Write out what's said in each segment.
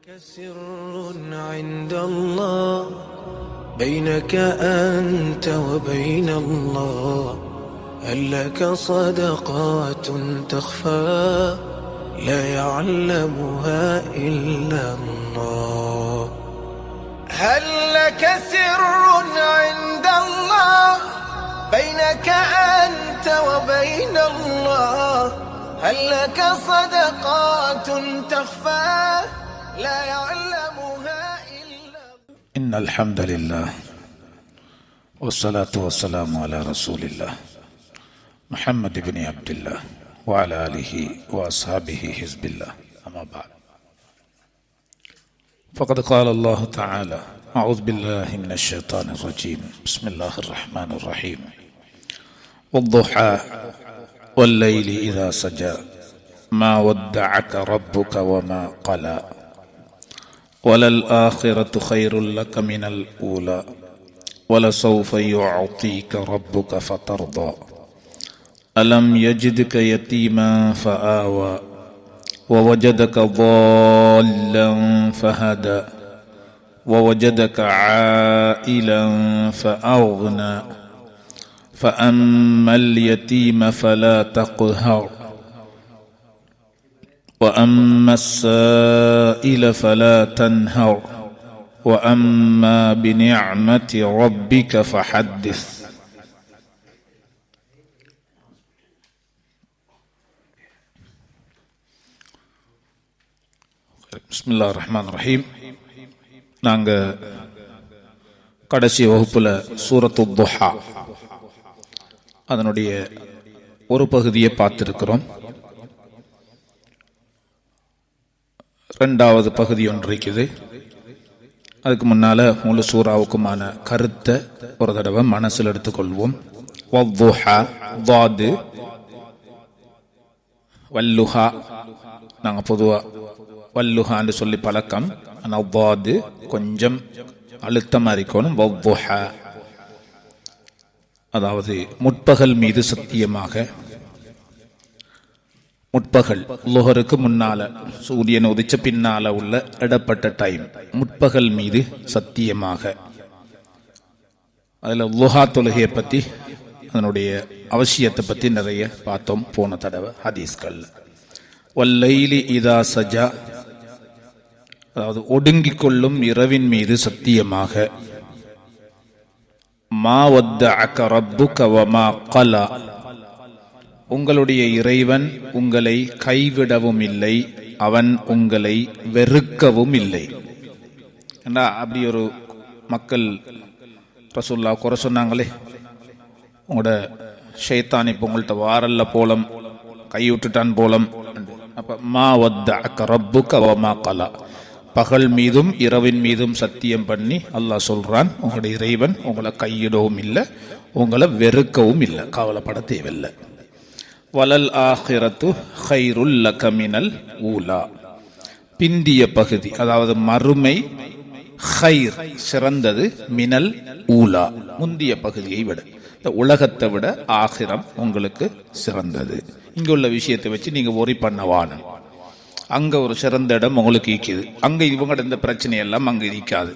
لك سر عند الله بينك أنت وبين الله، هل لك صدقات تخفى لا يعلمها إلا الله؟ هل لك سر عند الله بينك أنت وبين الله، هل لك صدقات تخفى لا يعلمها إلا الله؟ إن الحمد لله والصلاة والسلام على رسول الله محمد بن عبد الله وعلى آله وأصحابه حزب الله، أما بعد، فقد قال الله تعالى: أعوذ بالله من الشيطان الرجيم، بسم الله الرحمن الرحيم، والضحى والليل إذا سجى ما ودعك ربك وما قلى وللآخرة خير لك من الأولى ولسوف يعطيك ربك فترضى ألم يجدك يتيما فآوى ووجدك ضالا فهدى ووجدك عائلا فأغنى فأما اليتيم فلا تقهر وأما السائل فلا تنهر وأما بنعمة ربك فحدث. பிஸ்மில்லாஹிர் ரஹ்மானிர் ரஹீம். நாங்கள் கடைசி வகுப்புல சூரத்து துஹா அதனுடைய ஒரு பகுதியை பார்த்திருக்கிறோம். ரெண்டாவது பகுதி ஒன்று இருக்குது. அதுக்கு முன்னால முழு சூறாவுக்குமான கருத்தை ஒரு தடவை மனசில் எடுத்துக்கொள்வோம். வல்லுஹா, நாங்கள் பொதுவாக வல்லுஹான்னு சொல்லி பழக்கம். ஆனால் வாது கொஞ்சம் அழுத்தமாக இருக்கணும். வவ்வுஹா, அதாவது முற்பகல் மீது சத்தியமாக. முற்பகல் லுஹருக்கு முன்னால, சூரியன் உதிச்ச பின்னால உள்ள இடப்பட்ட டைம், முற்பகல் மீது சத்தியமாக. அதில் லுஹா தொழுகையை பற்றி, அதனுடைய அவசியத்தை பற்றி நிறைய பார்த்தோம் போன தடவை ஹதீஸ்கள். வல்லைலி இதா சஜா, அதாவது ஒடுங்கிக் கொள்ளும் இரவின் மீது சத்தியமாக. மா வத்தஅக ரப்புக வமா கலா, உங்களுடைய இறைவன் உங்களை கைவிடவும் இல்லை, அவன் உங்களை வெறுக்கவும் இல்லை. அப்படி ஒரு மக்கள் ரசூலுல்லாஹ் குறை சொன்னாங்களே, உங்களோட ஷைத்தான் இப்போ உங்கள்கிட்ட வாரல்ல போலம், கைவிட்டுட்டான் போலம். அப்ப மா வத்தஅக ரப்புக வமா கலா, பகல் மீதும் இரவின் மீதும் சத்தியம் பண்ணி அல்லாஹ் சொல்றான், உங்களுடைய இறைவன் உங்களை கையிடவும் இல்லை, உங்களை வெறுக்கவும் இல்லை, கவலைப்பட தேவையில்லை. வலல் ஆஹிரத்து ஹைருல் லக மினல் ஊலா, பிந்திய பகுதி, அதாவது மறுமை ஹைர் சிறந்தது, மினல் ஊலா முந்திய பகுதியை விட, உலகத்தை விட ஆகிரம் உங்களுக்கு சிறந்தது. இங்குள்ள விஷயத்தை வச்சு நீங்க ஒரி பண்ணவான, அங்க ஒரு சிறந்த இடம் உங்களுக்கு இருக்குது, அங்க இவங்கட இந்த பிரச்சனை எல்லாம் அங்க இருக்காது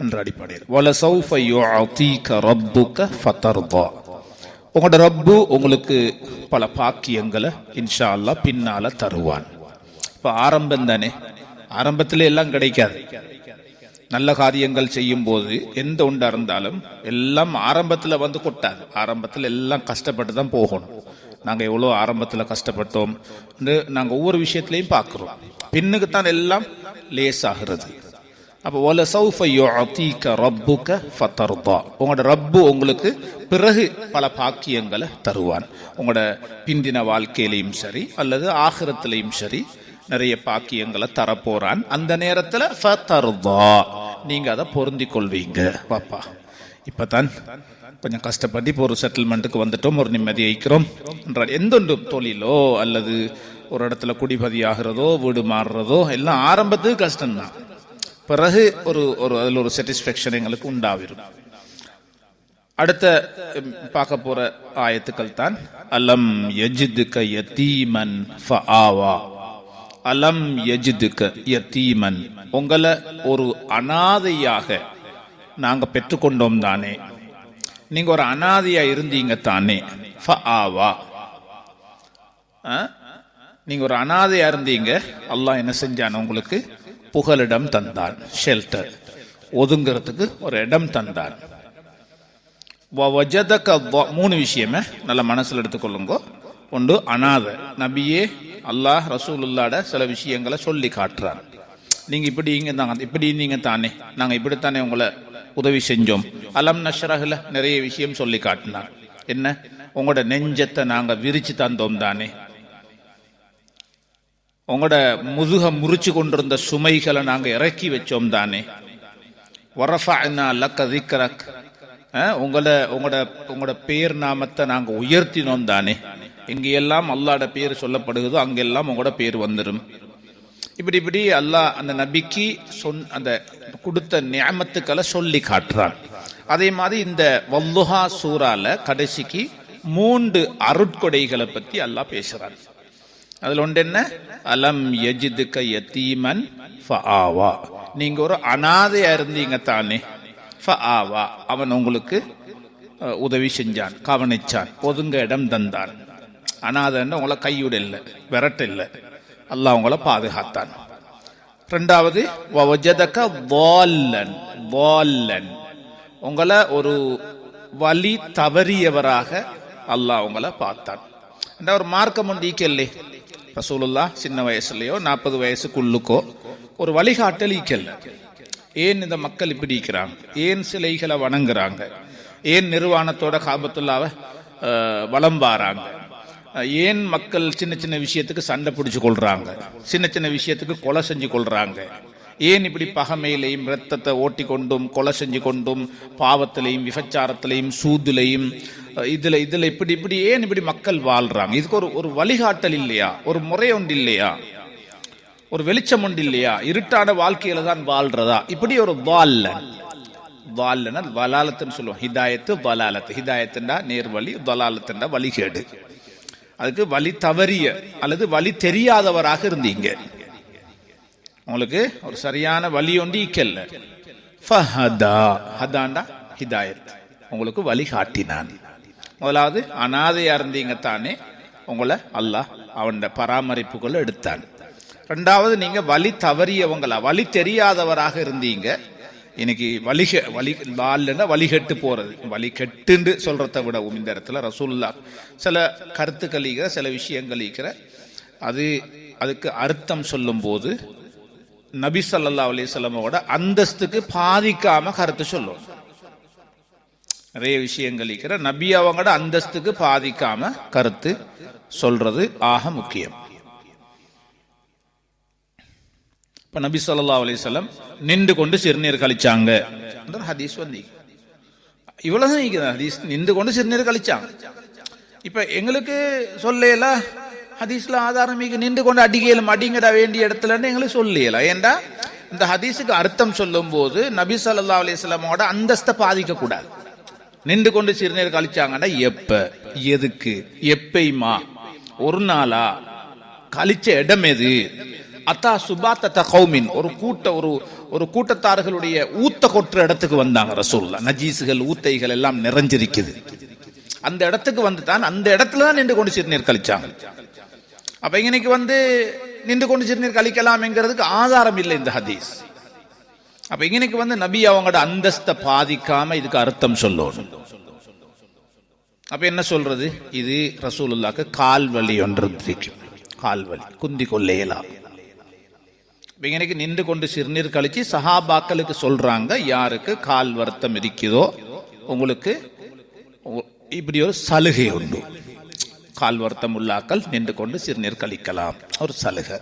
என்ற அடிப்படையில். வலசௌஃப யுஅதீக ரப்புக ஃபதர்தா, உங்களோட ரப்பு உங்களுக்கு பல பாக்கியங்களை இன்ஷா அல்லாஹ் பின்னால தருவான். இப்ப ஆரம்பம் தானே, ஆரம்பத்திலே எல்லாம் கிடைக்காது. நல்ல காரியங்கள் செய்யும் போது எந்த ஒன்றா இருந்தாலும் எல்லாம் ஆரம்பத்துல வந்து கொட்டாது. ஆரம்பத்துல எல்லாம் கஷ்டப்பட்டு தான் போகணும். நாங்க எவ்வளவு ஆரம்பத்துல கஷ்டப்பட்டோம், நாங்க ஒவ்வொரு விஷயத்திலையும் பார்க்கிறோம். பின்னுக்குத்தான் எல்லாம் லேசாகிறது. அப்போ வலசௌஃப யுஅதீக ரப்புக ஃபதர்தா, உங்களோட ரப்பு உங்களுக்கு பிறகு பல பாக்கியங்களை தருவான். உங்களோட பிந்தின வாழ்க்கையிலையும் சரி அல்லது ஆகிரத்திலையும் சரி நிறைய பாக்கியங்களை தரப்போறான். அந்த நேரத்துல ஃபதர்தா, நீங்க அதை பொருந்திக் கொள்வீங்க. பாப்பா இப்பதான் கொஞ்சம் கஷ்டப்பட்டு இப்போ ஒரு செட்டில்மெண்ட்டுக்கு வந்துட்டோம், ஒரு நிம்மதி ஐக்கிறோம் என்றால் எந்த ஒன்றும் தொழிலோ அல்லது ஒரு இடத்துல குடிபதி ஆகிறதோ வீடு மாறுறதோ எல்லாம் ஆரம்பத்துக்கு கஷ்டம்தான். பிறகு அதில் ஒரு சாட்டிஸ்ஃபேக்ஷன் எங்களுக்கு உண்டாவிரும். அடுத்த பார்க்க போற ஆயத்துக்கள் தான் அலம் யஜிதுக யதீமன் ஃபஆவா, அலம் யஜிதுக யதீமன், உங்களை ஒரு அனாதையாக நாங்க பெற்றுக்கொண்டோம் தானே, நீங்க ஒரு அனாதையா இருந்தீங்க தானே. ஃபஆவா, நீங்க ஒரு அனாதையா இருந்தீங்க, அல்லாஹ் என்ன செஞ்சான், உங்களுக்கு புகலிடம் தந்தான், ஷெல்டர், ஒதுங்கிறதுக்கு ஒரு இடம் தந்தான். மூணு விஷயமே நல்ல மனசுல எடுத்துக்கொள்ளுங்க. ஒன்று அனாதை, நபியே அல்லாஹ் ரசூலுல்லாட சில விஷயங்களை சொல்லி காட்டுறான். நீங்க இப்படி இப்படி இருந்தீங்க தானே, நாங்க இப்படித்தானே உங்களை உதவி செஞ்சோம். அலம் நஷ்ரஹ்ல நிறைய விஷயம் சொல்லி காட்டினான். என்ன, உங்களோட நெஞ்சத்தை நாங்க விரிச்சு தந்தோம் தானே, உங்களோட முதுக முறிச்சு கொண்டிருந்த சுமைகளை நாங்க இறக்கி வச்சோம் தானே. வரஃபஅனா லக திக்ரக், உங்களோட பேர் நாமத்தை நாங்க உயர்த்தினோம் தானே. எங்கெல்லாம் அல்லாஹ்ட பேர் சொல்லப்படுகிறதோ அங்கெல்லாம் உங்களோட பேர் வந்துடும். இப்படி இப்படி அல்லாஹ் அந்த நபிக்கு அந்த கொடுத்த நியமத்துக்களை சொல்லி காட்டுறான். அதே மாதிரி இந்த வல்லுஹா சூரால கடைசிக்கு 3 அருட்கொடைகளை பத்தி அல்லாஹ் பேசுறான். அதுல ஒன்று என்ன, அலம் யஜிதுக யதீமன் ஃபஆவா, நீங்க ஒரு அனாதையா இருந்தீங்க தானே. ஃபஆவா, அவன் உங்களுக்கு உதவி செஞ்சான், கவனிச்சான், ஒதுங்க இடம் தந்தான். அனாதைன்னு உங்களை கையுட இல்லை, விரட்ட இல்லை, அல்லாஹ் உங்களை பாதுகாத்தான். ரெண்டாவது வவஜதக ضالன், உங்களை ஒரு வழி தவறியவராக அல்லாஹ் உங்களை பார்த்தான். ஒரு மார்க்கம் ஒன்று ஈக்கல்லே, ரசூலுல்லாஹ் சின்ன வயசுலயோ 40 வயசுக்குள்ளுக்கோ ஒரு வழிகாட்டல் ஈக்கல்ல. ஏன் இந்த மக்கள் இப்படி இருக்கிறாங்க, ஏன் சிலைகளை வணங்குறாங்க, ஏன் நிர்வாணத்தோட காபத்துல்லாவை வலம் வாராங்க, ஏன் மக்கள் சின்ன சின்ன விஷயத்துக்கு சண்டை பிடிச்சு கொள்றாங்க, சின்ன சின்ன விஷயத்துக்கு கொலை செஞ்சு கொள்றாங்க, ஏன் இப்படி பகமையிலையும் இரத்தத்தை ஓட்டி கொண்டும் கொலை செஞ்சு கொண்டும் பாவத்திலையும் விபச்சாரத்திலையும் சூதுலையும் இதுல இப்படி இப்படி ஏன் இப்படி மக்கள் வாழ்றாங்க, இதுக்கு ஒரு வழிகாட்டல் இல்லையா, ஒரு முறை ஒன்று இல்லையா, ஒரு வெளிச்சம் ஒன்று இல்லையா, இருட்டான வாழ்க்கையில தான் வாழ்றதா, இப்படி ஒரு வலாலத்துன்னு சொல்லுவோம். ஹிதாயத்து வலாலத்து, ஹிதாயத்துண்டா நேர்வழி, வலாலத்துண்டா வழிகேடு. அதுக்கு வழி தவறிய அல்லது வழி தெரியாதவராக இருந்தீங்க, உங்களுக்கு ஒரு சரியான வழி ஒன்று ஈக்கல்ல. ஃபஹதா, ஹதாண்டா ஹிதாயத், உங்களுக்கு வழி காட்டினான். முதலாவது அனாதையா இருந்தீங்க தானே, உங்களை அல்லாஹ் அவன் பராமரிப்புக்குள்ள எடுத்தான். ரெண்டாவது நீங்க வழி தவறியவங்களா, வழி தெரியாதவராக இருந்தீங்க. இன்னைக்கு வழிகெட்டு போறது, வழிகெட்டு சொல்றதை விட இந்த இடத்துல ரசூலுல்லாஹ் சில கருத்துக்கள் ஈக்கிற, சில விஷயங்கள் ஈக்கிற, அதுக்கு அர்த்தம் சொல்லும் போது நபி ஸல்லல்லாஹு அலைஹி வஸல்லமோட அந்தஸ்துக்கு பாதிக்காம கருத்து சொல்லும். நிறைய விஷயங்கள் ஈக்கிற நபி அவங்களோட அந்தஸ்துக்கு பாதிக்காம கருத்து சொல்றது ஆக முக்கியம். இப்ப நபி ஸல்லல்லாஹு அலைஹி வஸல்லம் நின்று கொண்டு சிறுநீர் கழிச்சாங்க ஹதீஸ் வந்து இவ்வளவுதான் ஹதீஸ், நின்று கொண்டு சிறுநீர் கழிச்சாங்க. இப்ப எங்களுக்கு சொல்லல ஹதீஸ்ல ஆதாரம் நின்று கொண்டு அடிக்கையிலும் அடிங்கட வேண்டிய இடத்துல எங்களுக்கு சொல்லல. ஏண்டா இந்த ஹதீஸுக்கு அர்த்தம் சொல்லும் போது நபி ஸல்லல்லாஹு அலைஹி வஸல்லமோட அந்தஸ்தை பாதிக்க கூடாது. நின்று கொண்டு சிறுநீர் கழிச்சாங்கன்னா எப்ப, எதுக்கு, எப்பயுமா, ஒரு நாளா, கழிச்ச இடம் எது, அத்தா சுபாத்த கௌமின், ஒரு கூட்டத்தார்களுடைய ஊத்த கொற்ற இடத்துக்கு வந்தாங்க ரசூலுல்லாஹ். நஜீசுகள் ஊத்தைகள் எல்லாம் நிறைஞ்சிருக்குது, அந்த இடத்துக்கு வந்துதான், அந்த இடத்துல தான் நின்று கொண்டு சிறுநீர் கழிச்சாங்க. அப்ப இன்னைக்கு நின்று கொண்டு சிறுநீர் கழிக்கலாம் என்கிறதுக்கு ஆதாரம் இல்லை இந்த ஹதீஸ். அப்ப இன்னைக்கு நபி அவங்களோட அந்தஸ்தை பாதிக்காம இதுக்கு அர்த்தம் சொல்லணும். அப்ப என்ன சொல்றது, இது ரசூலுல்லாஹ்க்கு கால் வலி ஒன்று இருக்கு, கால் வலி குந்தி கொள்ளையலாம். இன்னைக்கு நின்று கொண்டு சிறுநீர் கழிச்சு சஹாபாக்களுக்கு சொல்றாங்க, யாருக்கு கால் வருத்தம் இருக்குதோ உங்களுக்கு இப்படி ஒரு சலுகை உண்டு, கால் வருத்தம் உள்ளாக்கள் நின்று கொண்டு சிறுநீர் கழிக்கலாம், ஒரு சலுகை,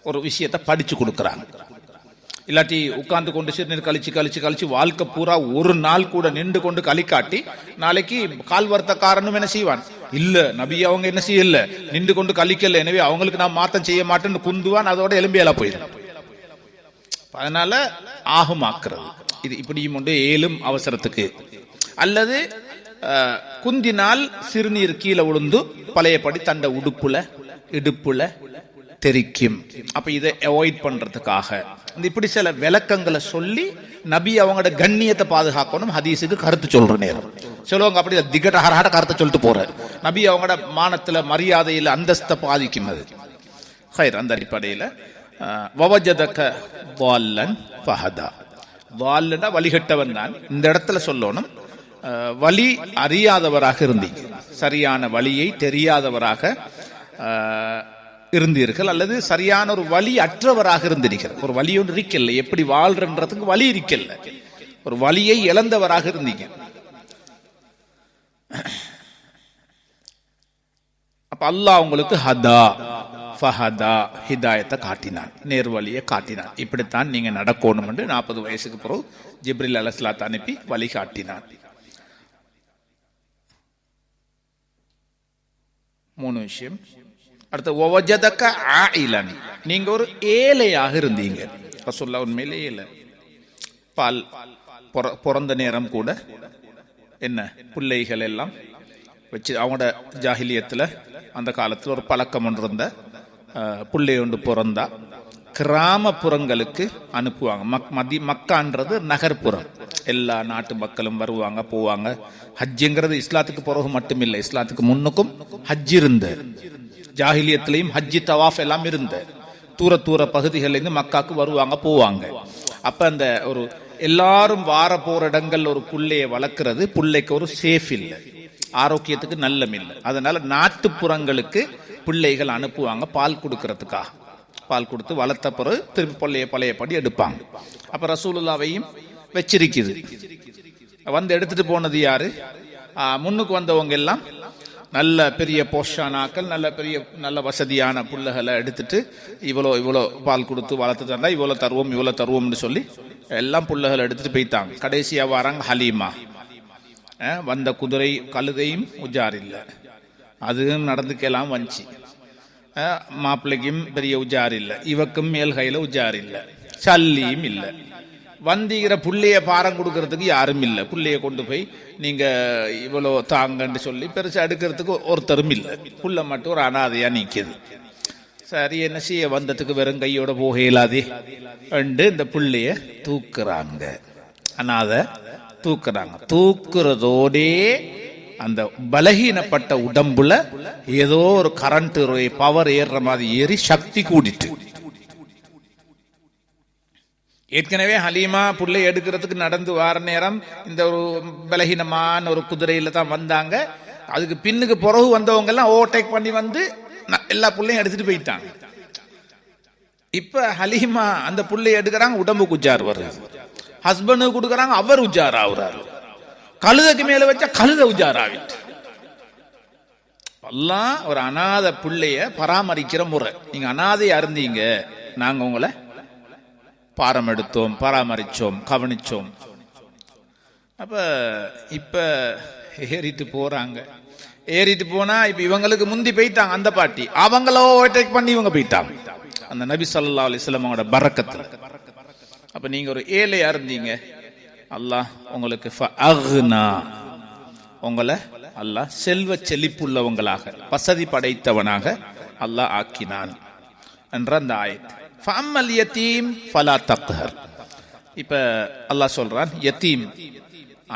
ஒரு விஷயத்தை படிச்சு கொடுக்குறாங்க. இல்லாட்டி உட்கார்ந்து கொண்டு சிறுநீர் கழிச்சு கழிச்சு கழிச்சு வாழ்க்கை பூரா ஒரு நாள் கூட நின்று கொண்டு கழிக்காட்டி நாளைக்கு கால் வருத்தக்காரனும் என்ன செய்வான், இல்ல நபி அவங்க என்ன செய்யல, நின்று கொண்டு கழிக்கல, எனவே அவங்களுக்கு நான் மாத்தம் செய்ய மாட்டேன்னு குந்துவான், அதோட எலும்பியெல்லாம் போயிடும். அதனால ஆகுமாக்குறது இது இப்படியும் உண்டு. ஏலும் அவசரத்துக்கு அல்லது குந்தினால் சிறுநீர் கீழே விழுந்து பழையபடி தண்ட உடுப்புல இடுப்புல தெரிக்கும். அப்ப இதை அவாய்ட் பண்றதுக்காக இப்படி சில விளக்கங்களை சொல்லி நபி அவங்களோட கண்ணியத்தை பாதுகாக்கணும். ஹதீஸுக்கு கருத்து சொல்ற நேரம் சொல்லுவாங்க, அப்படி திகட்ட ஹரஹட கருத்தை சொல்லிட்டு போற நபி அவங்களோட மானத்துல மரியாதையில் அந்தஸ்தை பாதிக்கும். அது ஹைர். அந்த அடிப்படையில் வவஜதக வால்லன் ஃபஹதா, வால்லனா வழிகட்டவன் தான். இந்த இடத்துல சொல்லணும், வழி அறியாதவராக இருந்தீங்க, சரியான வழியை தெரியாதவராக இருந்தீர்கள், அல்லது சரியான ஒரு வழி அற்றவராக இருந்தீர்கள். ஒரு வழி ஒன்று இருக்கல, எப்படி வாழ்றன்றதுக்கு வழி இருக்கல, ஒரு வழியை இழந்தவராக இருந்தீங்க. அப்ப அல்லாஹ் உங்களுக்கு ஹதா ஃபஹதா ஹிதாயத்தை காட்டினான், நேர்வழியை காட்டினான். இப்படித்தான் நீங்க நடக்கணும் என்று 40 வயசுக்கு பிறகு ஜிப்ரில் அலைஹிஸ்ஸலாத்தை அனுப்பி வழி காட்டினான். 3 விஷயம். அடுத்து வவஜதக ஆயிலன், நீங்க ஒரு ஏழையாக இருந்தீங்க. ரசூலுல்லாஹ் உண்மையிலே ஏழை. பால் பிறந்த நேரம் கூட என்ன பிள்ளைகள் எல்லாம் வச்சு அவங்களோட ஜாஹிலியத்துல அந்த காலத்துல ஒரு பழக்கம் ஒன்று இருந்த, பிள்ளை ஒன்று பிறந்தா கிராமப்புறங்களுக்கு அனுப்புவாங்க. மக்கான்றது நகர்ப்புறம், எல்லா நாட்டு மக்களும் வருவாங்க போவாங்க. ஹஜ்ஜுங்கிறது இஸ்லாத்துக்கு பிறகு மட்டும் இல்லை, இஸ்லாத்துக்கு முன்னுக்கும் ஹஜ் இருந்த, ஜாஹிலியத்திலையும் ஹஜ்ஜி தவாஃப் எல்லாம் இருந்த. தூர பகுதிகளிலிருந்து மக்காக்கு வருவாங்க போவாங்க. அப்ப அந்த ஒரு எல்லாரும் வார போற இடங்கள் ஒரு புள்ளைய வளர்க்கிறது பிள்ளைக்கு ஒரு சேஃப் இல்லை, ஆரோக்கியத்துக்கு நல்லம் இல்லை. அதனால நாட்டுப்புறங்களுக்கு பிள்ளைகள் அனுப்புவாங்க பால் கொடுக்கறதுக்காக. பால் கொடுத்து வளர்த்த பிறகு திருப்பி பழையபடி எடுப்பாங்க. அப்ப ரசூலுல்லாவையும் வச்சிருக்குது. வந்து எடுத்துட்டு போனது யாரு? முன்னுக்கு வந்தவங்க எல்லாம் நல்ல பெரிய போஷானாக்கள், நல்ல வசதியான புள்ளைகளை எடுத்துட்டு இவ்வளோ பால் கொடுத்து வளர்த்து தந்தா இவ்வளோ தருவோம்னு சொல்லி எல்லாம் புள்ளைகளை எடுத்துட்டு போயிட்டாங்க. கடைசியா வராங்க ஹலீமா. வந்த குதிரை கழுதையும் உஜார் இல்லை, அதுவும் நடந்துக்கலாம் வந்துச்சு. மாப்பிள்ளைக்கும் பெரிய உஜார் இல்லை, இவக்கும் மேல் கையில உஜார் இல்லை, சல்லியும் இல்லை. வந்திக்கிற புள்ளைய பாரம் கொடுக்கறதுக்கு யாரும் இல்லை. புள்ளைய கொண்டு போய் நீங்க இவ்வளோ தாங்கன்னு சொல்லி பெருசா எடுக்கிறதுக்கு ஒருத்தரும் இல்லை. புள்ள மட்டும் ஒரு அனாதையா நிற்கிது. சரி, என்ன செய்ய, வந்ததுக்கு வெறும் கையோட போக இயலாதே என்று இந்த புள்ளைய தூக்குறாங்க. அனாதை தூக்குறாங்க. தூக்குறதோடே அந்த பலகீனப்பட்ட உடம்புல ஏதோ ஒரு கரண்ட் பவர் ஏறுற மாதிரி ஏறி சக்தி கூடிட்டு, ஏற்கனவே ஹலீமா புள்ளை எடுக்கிறதுக்கு நடந்து வார நேரம் இந்த ஒரு பலகீனமான ஒரு குதிரையில தான் வந்தாங்க. அதுக்கு பின்னுக்கு பிறகு வந்தவங்க எல்லாம் ஓவர்டேக் பண்ணி வந்து எல்லா புள்ளையும் எடுத்துட்டு போயிட்டாங்க. இப்ப ஹலீமா அந்த புள்ளைய எடுக்கிறாங்க, உடம்பு உஜார் வருது. ஹஸ்பண்டு கொடுக்கறாங்க, அவர் உஜார் ஆகுறாரு. கழுதைக்கு மேல வச்சா கழுத உஜார் ஆகிட்டு. எல்லாம் ஒரு அநாத பிள்ளைய பராமரிக்கிற முறை. நீங்க அநாதையா இருந்தீங்க, நாங்க உங்களை பாரம் எடுத்தோம், பராமரிச்சோம், கவனிச்சோம். அப்ப இப்ப ஏறிட்டு போறாங்க. ஏறிட்டு போனா இப்ப இவங்களுக்கு முந்தி போயிட்டாங்க அந்த பாட்டி, அவங்களோ ஓவர்டேக் பண்ணி இவங்க போயிட்டாங்க அந்த நபி ஸல்லல்லாஹு அலைஹி வஸல்லம் அவங்களோட பரக்கத்துல. அப்ப நீங்க ஒரு ஏழையா இருந்தீங்க, அல்லாஹ் உங்களுக்கு உங்களை அல்லாஹ் செல்வ செழிப்புள்ளவங்களாக, வசதி படைத்தவனாக அல்லாஹ் ஆக்கினான் என்ற அந்த ஆயத். ஃபஅம்மல் யதீம் ஃபலா தக்ஹர். இப்ப அல்லாஹ் சொல்றான், யதீம்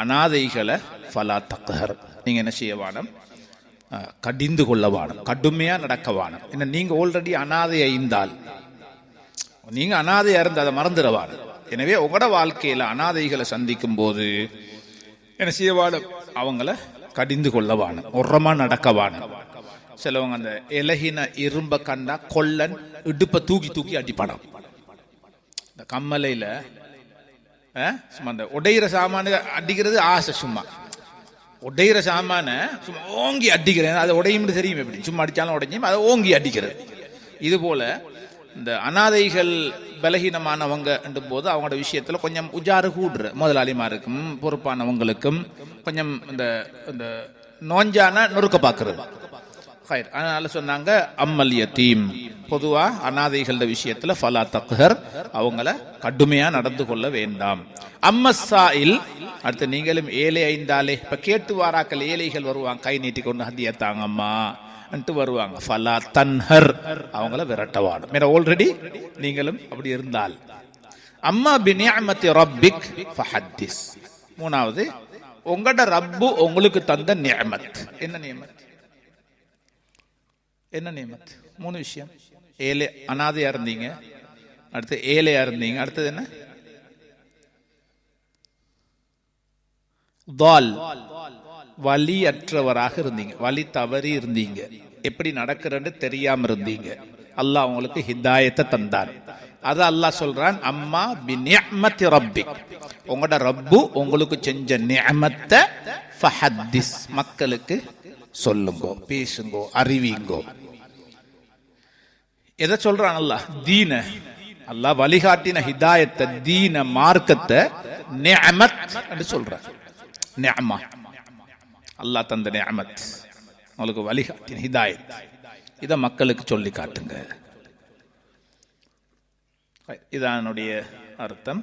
அனாதைகளை ஃபலா தக்ஹர், நீங்க என்ன செய்ய வானம், கடிந்து கொள்ள வானம், கடுமையா நடக்க வானம். என்ன, நீங்க ஆல்ரெடி அனாதை ஐந்தால், நீங்க அனாதையா இருந்து அதை மறந்துடவான. எனவே உங்களோட வாழ்க்கையில அனாதைகளை சந்திக்கும் போது என்ன செய்ய வானம், அவங்கள கடிந்து கொள்ள வானம், உரமா நடக்க வானம். சிலவங்க அந்த இலகின இரும்ப கண்டா கொல்லன் இடுப்ப தூக்கி அடிப்படம். இந்த கம்மலையில சும்மா அந்த உடையிற சாமான அடிக்கிறது ஆசை. சும்மா உடையிற சாமான சும்மா ஓங்கி அடிக்கிறேன், அதை உடையும் தெரியும், எப்படி சும்மா அடிச்சாலும் உடைஞ்சும் அதை ஓங்கி அடிக்கிறது. இது போல இந்த அனாதைகள் பலகீனமானவங்க போது அவங்களோட விஷயத்துல கொஞ்சம் உஜாறு கூடுற முதலாளிமாருக்கும் பொறுப்பானவங்களுக்கும் கொஞ்சம் இந்த நோஞ்சான நொறுக்க பாக்குறது. அதனால சொன்னாங்க, அம்மல் யதீம், பொதுவா அனாதைகள விஷயத்துல ஃபலா தக்ஹர், அவங்கள கடுமையா நடந்து கொள்ள வேண்டாம். அம்மஸ்ஸாயில், அடுத்து நீங்களும் ஏழை ஐந்தாலே, இப்ப கேட்டு வாராக்கள் ஏழைகள் வருவாங்க, கை நீட்டி கொண்டு ஹதியா தாங்கம்மா வருவாங்க. ஃபலா தன்ஹர், அவங்கள விரட்டவாடும். ஆல்ரெடி நீங்களும் அப்படி இருந்தால். அம்மா பினிஅமத்தி ரப்பிக் ஃபஹத்திஸ். மூணாவது, உங்களோட ரப்பு உங்களுக்கு தந்த நிஅமத். என்ன நிஅமத்? என்ன நிஅமத்? மூணு விஷயம். ஏழை, அனாதையா இருந்தீங்க, அடுத்து ஏழையா இருந்தீங்க, அடுத்தது என்ன? தால், வலியற்றவராக இருந்தீங்க, வழி தவறி இருந்தீங்க, எப்படி நடக்கிறன்னு தெரியாம இருந்தீங்க. அல்லாஹ் உங்களுக்கு ஹிதாயத்தை தந்தார். அது அல்லாஹ் சொல்றான், அம்மா பினிஅமத்தி ரப்பிக், உங்களோட ரப்பு உங்களுக்கு செஞ்ச நிஅமத்தை ஃபஹத்திஸ், மக்களுக்கு சொல்லுங்கோ, பேசுங்கோ, அறிவிங்கோ. எதை சொல்றான் அல்லாஹ்? தீன, அல்லாஹ் வழிகாட்டின ஹிதாயத்தை, தீன மார்க்கத்தை நிஅமத் என்று சொல்றான். நிஅமா, அல்லாஹ் தந்த நிஅமத், உங்களுக்கு வழிகாட்டின ஹிதாயத், இதை மக்களுக்கு சொல்லி காட்டுங்க. இதனுடைய அர்த்தம்.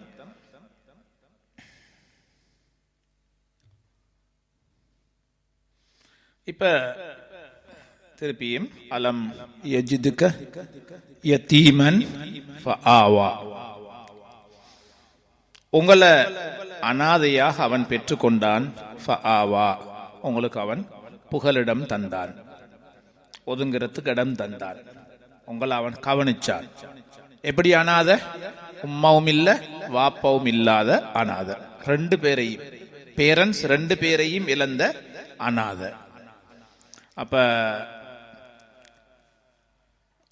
இப்ப திருப்பியும் அலம் யஜிதுக யதீமன் ஃபஆவா, உங்களை அனாதையாக அவன் பெற்றுக்கொண்டான். ஃபஆவா, உங்களுக்கு அவன் புகலிடம் தந்தான், ஒதுங்கிறதுக்கு இடம் தந்தான், உங்களை அவன் கவனிச்சான். எப்படி அனாதை? உம்மாவும் இல்ல வாப்பாவும் இல்லாத அனாதை, ரெண்டு பேரையும், பேரண்ட்ஸ் ரெண்டு பேரையும் இழந்த அனாதை. அப்ப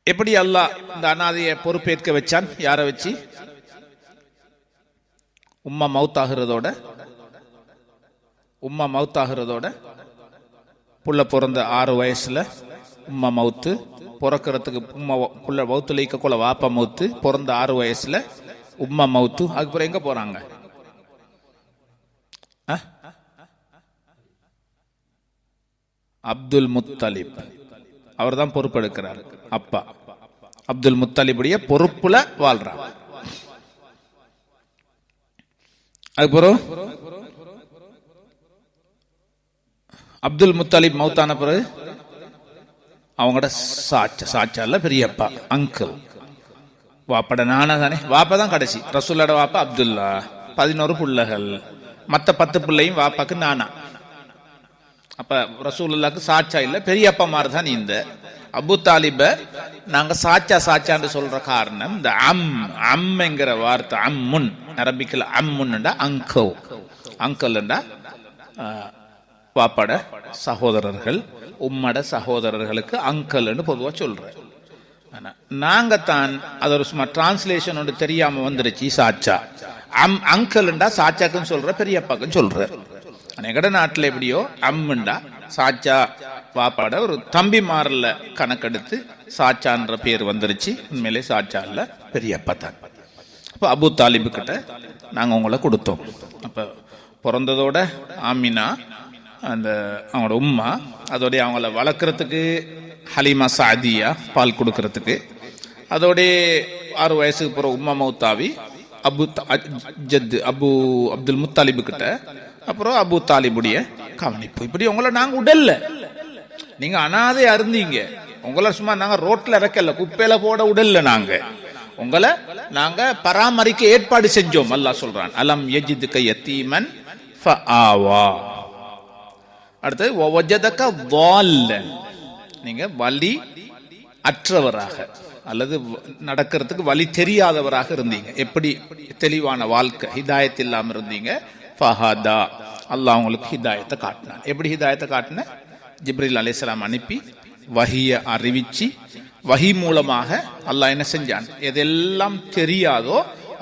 எப்படி அல்லாஹ் இந்த அனாதையை பொறுப்பேற்க வச்சான்? யாரை வச்சு? உம்மா மவுத்தாகிறதோட புள்ள பிறந்த 6 வயசுல உம்மா மவுத்து, பிறக்கிறதுக்கு உம்மா புள்ள மவுத்துல கொள்ள வாப்பா மவுத்து, பிறந்த 6 வயசுல உம்மா மவுத்து. அதுக்கப்புறம் எங்க போறாங்க? அப்துல் முத்தலிப், அவர் தான் பொறுப்பெடுக்கிறார். அப்பா அப்துல் முத்தலிபுடைய பொறுப்புல வாழ்றார். அதுக்கப்புறம் அப்துல் முத்தலிப் மௌத்தான பிறகு அவங்களோட சாச்சால பெரியப்பா, அங்கிள், வாப்பட நானா தானே, வாப்பா தான் கடைசி. ரசூலோட வாப்பா அப்துல்லா, 11 பிள்ளைகள், மற்ற 10 பிள்ளையும் வாப்பாக்கு நானா. அப்ப ரசூலுல்லாஹ்க்கு சாச்சா இல்ல, பெரியப்பா மாதிரி தான். இந்த அபு தாலிப நாங்க சாச்சான்னு சொல்ற காரணம், இந்த அம்ங்கிற வார்த்தை, அம்முன், அரபிக்கல அம்முன்டா அங்கோ, அங்கல்ண்டா வாப்பாட சகோதரர்கள், உம்மட சகோதரர்களுக்கு அங்கல்னு பொதுவா சொல்றேன். நாங்க தான் அது ஒரு சும்மா டிரான்ஸ்லேஷன் ஒன்று தெரியாம வந்துருச்சு. சாச்சா அங்கல்ண்டா சாச்சாக்குன்னு சொல்ற, பெரியப்பாக்குன்னு சொல்ற. எங்கட நாட்டில் எப்படியோ அம்முண்டா சாச்சா வாப்பாட ஒரு தம்பி மாறல கணக்கெடுத்து சாச்சான்ற பேர் வந்துருச்சு. உண்மையிலே சாச்சா இல்ல, பெரியப்பா தான். அப்போ அபு தாலிபு கிட்ட நாங்க உங்களை கொடுத்தோம். அப்ப பிறந்ததோட ஆமினா அந்த அவங்களோட உம்மா, அதோடைய அவங்கள வளர்க்கறதுக்கு ஹலீமா சாதியா பால் கொடுக்கறதுக்கு, அதோட 6 வயசுக்கு பிறகு உம்மா மௌத்தாவி அபு அப்துல் முத்தாலிபு கிட்ட, அப்புறம் அபு தாலிபுடைய கவனிப்பு. இப்படி உங்களை நாங்க உடல்ல, நீங்க அனாதை அருந்தீங்க, உங்களை சும்மா நாங்க ரோட்ல இறக்கல, குப்பையில போட உடல்ல, நாங்க உங்களை நாங்க பராமரிக்க ஏற்பாடு செஞ்சோம். அல்லாஹ் சொல்றான், அலம் யஜிதுக யதீமன் ஃபஆவா. அடுத்து வஜதக ضالன், நீங்க வலி அற்றவராக அல்லது நடக்கிறதுக்கு வழி தெரியாதவராக இருந்தீங்க. எப்படி தெளிவான வாழ்க்கை, ஹிதாயத் இல்லாம இருந்தீங்க. ஃபஹதா, அல்லாஹ் உங்களுக்கு ஹிதாயத்தை காட்டினான். எப்படி ஹிதாயத்தை காட்டின? ஜிப்ரீல் அலைஹிஸ்ஸலாம் அனுப்பி வஹிய அறிவிச்சு, வஹி மூலமாக அல்லாஹ் என்ன செஞ்சான்? எதெல்லாம் தெரியாதோ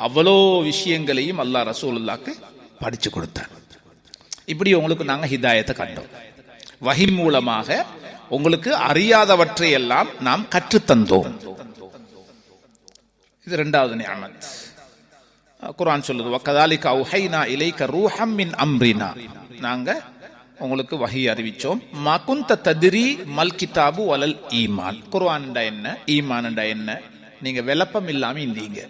அவ்வளோ விஷயங்களையும் அல்லாஹ் ரசூலுல்லாஹ்க்கு படிச்சு கொடுத்தான். இப்படி உங்களுக்கு நாங்க ஹிதாயத்தை கண்டோம். வஹி மூலமாக உங்களுக்கு அறியாதவற்றை எல்லாம் நாம் கற்றுத்தந்தோம். இது 2வது நிஅமத். குர்ஆன் சொல்லுது, வகதாலிக அவ்ஹைனா இலைக ரூஹம் மின் அம்ரினா, நாங்க உங்களுக்கு வஹி அறிவிச்சோம். மா குன்த தத்ரி மல் கிதாபு வலல் ஈமான். குர்ஆன்டா என்ன, ஈமான்டா என்ன, நீங்க விளப்பம் இல்லாம இருந்தீங்க.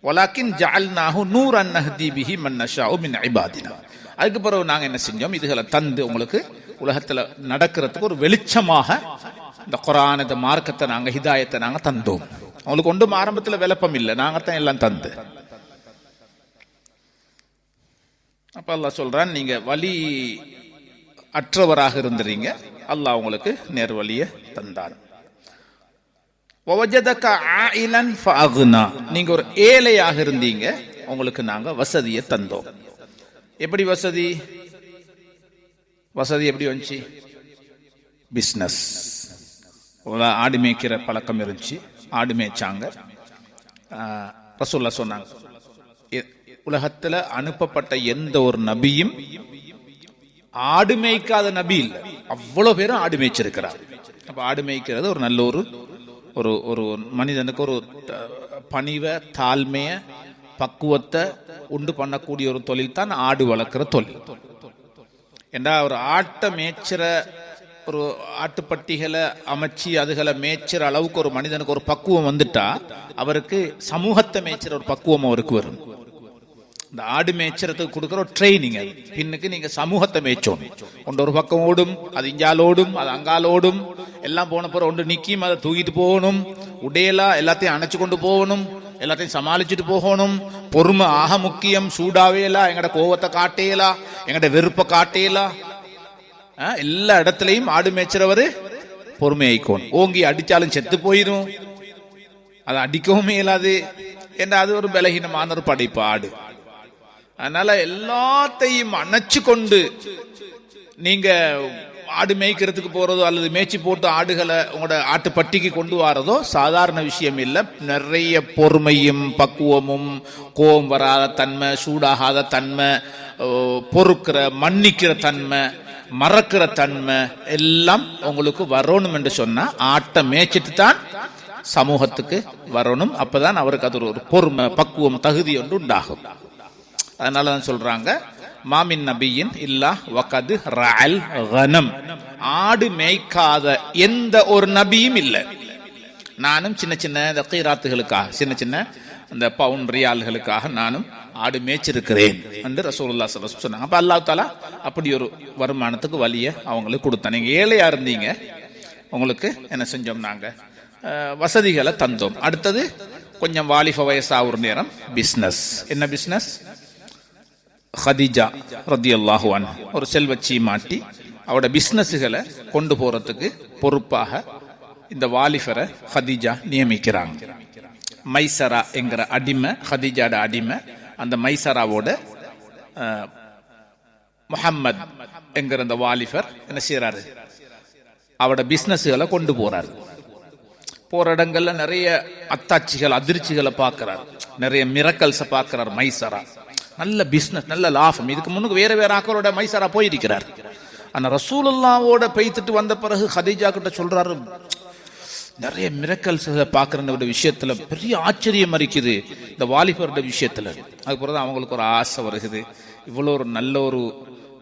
வலாக்கின் ஜஅல்நாஹு நூரன் நஹ்தி பிஹி மன் நஷாஉ மின் இபாதினா. அதுக்கு பிறகு நாங்க என்ன செஞ்சோம்? இதுகளை தந்து உங்களுக்கு உலகத்துல நடக்கிறதுக்கு ஒரு வெளிச்சமாக இந்த குர்ஆன் இந்த மார்க்கத்தை நாங்க ஹிதாயத்தை நாங்க தந்தோம். அவங்களுக்கு ஒன்றும் ஆரம்பத்தில் விளப்பம் இல்லை, நாங்கத்தான் எல்லாம் தந்து. அப்ப அல்லாஹ் சொல்றான், நீங்க வழி அற்றவராக இருந்தீங்க, அல்லாஹ் உங்களுக்கு நேர் வழியை தந்தான். நீங்க ஒரு ஏழையாக இருந்தீங்க, உங்களுக்கு நாங்க வசதியை தந்தோம். எப்படி வசதி? வசதி எப்படி வந்துச்சு? பிசினஸ். ஆடு மேய்க்கிற பழக்கம் இருந்துச்சு, ஆடு மேய்ச்சாங்க. ரசூலுல்லாஹ் சொன்னாங்க, உலகத்துல அனுப்பப்பட்ட எந்த ஒரு நபியும் ஆடு மேய்க்காத நபி இல்லை. அவ்வளவு பேரும் ஆடு மேய்ச்சிருக்கிறார். அப்ப ஆடு மேய்க்கிறது ஒரு நல்ல ஒரு ஒரு மனிதனுக்கு ஒரு பணிவை, தாழ்மைய, பக்குவத்தை உண்டு பண்ணக்கூடிய ஒரு தொழில் தான் ஆடு வளர்க்கிற தொழில். ஏண்டா ஒரு ஆட்டை மேய்ச்சிற, ஒரு ஆட்டுப்பட்டிகளை அமைச்சு அதுகளை மேய்ச்சிற அளவுக்கு ஒரு மனிதனுக்கு ஒரு பக்குவம் வந்துட்டா அவருக்கு சமூகத்தை மேய்ச்சிற ஒரு பக்குவம் அவருக்கு வரும். இந்த ஆடு மேய்ச்சறதுக்கு கொடுக்குற ஒரு ட்ரைனிங். அது பின்னுக்கு நீங்க சமூகத்தை மேய்ச்சோம். ஒன்று ஒரு பக்கம் ஓடும், அது இங்கால் ஓடும், அது அங்கால் ஓடும், எல்லாம் போன பிறகு ஒன்று நிற்கும், அதை தூக்கிட்டு போகணும், உடையலா எல்லாத்தையும் அணைச்சு கொண்டு போகணும், எல்லாத்தையும் சமாளிச்சுட்டு போகணும். பொறுமை ஆக முக்கியம். சூடாவேலா, எங்கட கோவத்தை காட்டேலா, எங்கட வெறுப்பை காட்டேலா. எல்லா இடத்துலையும் ஆடு மேய்ச்சறவரு பொறுமை ஆயிக்கோணும். ஓங்கி அடிச்சாலும் செத்து போயிடும், அதை அடிக்கவும் இயலாது. ஏன்னா அது ஒரு பலகீனமான ஒரு படைப்பு ஆடு. அதனால எல்லாத்தையும் அணைச்சு கொண்டு நீங்க ஆடு மேய்க்கிறதுக்கு போறதோ அல்லது மேய்ச்சி போட்டு ஆடுகளை உங்களோட ஆட்டுப்பட்டிக்கு கொண்டு வரதோ சாதாரண விஷயம் இல்லை. நிறைய பொறுமையும் பக்குவமும், கோபம் வராத தன்மை, சூடாகாத தன்மை, பொறுக்கிற மன்னிக்கிற தன்மை, மறக்கிற தன்மை எல்லாம் உங்களுக்கு வரணும் என்று சொன்னா ஆட்டை மேய்ச்சிட்டு தான் சமூகத்துக்கு வரணும். அப்பதான் அவருக்கு அது ஒரு பொறுமை, பக்குவம், தகுதி ஒன்று உண்டாகும். அதனாலதான் சொல்றாங்க, மாமின் நபியின் இல்லா வகது ரஅல் கனம். ஆடு மேய்க்காத எந்த ஒரு நபியும் இல்லை. நானும் சின்ன சின்ன இந்த கீராத்துகளுக்காக, சின்ன சின்ன இந்த பவுன் ரியால்களுக்காக நானும் ஆடு மேய்ச்சிருக்கிறேன் என்று ரசூலுல்லாஹ் ஸல்லல்லாஹு அலைஹி வஸல்லம் சொன்னாங்க. அப்ப அல்லாஹ் தஆலா அப்படி ஒரு வருமானத்துக்கு வழியை அவங்களுக்கு கொடுத்தாங்க. நீங்க ஏழையா இருந்தீங்க, உங்களுக்கு என்ன செஞ்சோம், நாங்க வசதிகளை தந்தோம். அடுத்தது கொஞ்சம் வாலிப வயசா ஒரு நேரம் பிசினஸ். என்ன பிசினஸ்? ஹதீஜா ரலியல்லாஹு அன்ஹா ஒரு செல்வச்சி மாட்டி அவரோட பிசினஸ்களை கொண்டு போறதுக்கு பொறுப்பாக இந்த வாலிபரை ஹதீஜா நியமிக்கிறாங்க. மைசரா என்கிற அடிமை, ஹதீஜாட அடிமை. அந்த மைசராவோட முஹம்மத் என்கிற அந்த வாலிபர் என்ன செய்யறாரு, அவரோட பிசினஸ்களை கொண்டு போறாரு. போற இடங்கள்ல நிறைய அத்தாட்சிகள், அதிர்ச்சிகளை பார்க்கிறார், நிறைய மிரக்கல்ஸை பார்க்கிறார். மைசரா நல்ல பிசினஸ், நல்ல லாபம். இதுக்கு முன்னுக்கு வேற வேற ஆக்களோட மைசரா போயிருக்கிறார். ஆனா ரசூலுல்லாவோட பெய்த்துட்டு வந்த பிறகு ஹதீஜா கிட்ட சொல்றாரு, நிறைய மிரக்கல்ஸ் பார்க்கற விஷயத்துல பெரிய ஆச்சரியம் இருக்குது இந்த வாலிபரோட விஷயத்துல. அதுக்கப்புறம் அவங்களுக்கு ஒரு ஆசை வருகிறது, இவ்வளோ ஒரு நல்ல ஒரு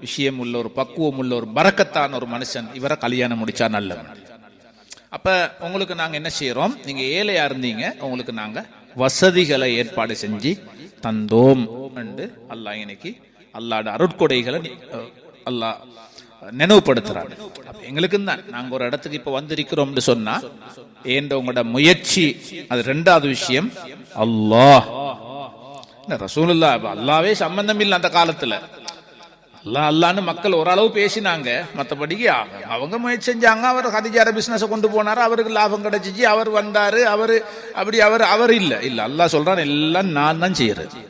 விஷயம் உள்ள, ஒரு பக்குவம் உள்ள, ஒரு பரக்கத்தான ஒரு மனுஷன், இவரை கல்யாணம் முடிச்சா நல்லவன். அப்ப உங்களுக்கு நாங்க என்ன செய்யறோம், நீங்க ஏழையா இருந்தீங்க, உங்களுக்கு நாங்க வசதிகளை ஏற்பாடு செஞ்சு தந்தோம் என்று அல்லாஹ் இன்னைக்கு அல்லாஹ்ட அருட்கொடைகளை அல்லாஹ் நினைவுபடுத்துறாங்க. எங்களுக்கு தான் நாங்க ஒரு இடத்துக்கு இப்ப வந்திருக்கிறோம் சொன்னா ஏண்ட உங்களோட முயற்சி, அது ரெண்டாவது விஷயம். அல்லாஹ் ரசூலுல்லாஹ் அல்லாவே சம்பந்தம் இல்லை அந்த காலத்துல. அல்லாஹ் அல்லான்னு மக்கள் ஓரளவு பேசினாங்க, மற்றபடிக்கு அவங்க முயற்சி செஞ்சாங்க. அவர் ஹதீஜா பிசினஸ் கொண்டு போனாரு, அவருக்கு லாபம் கிடைச்சிச்சு, அவர் வந்தாரு, அவரு அப்படி அவர் இல்ல இல்ல அல்லாஹ் சொல்றான், எல்லாம் நான் தான் செய்யறது.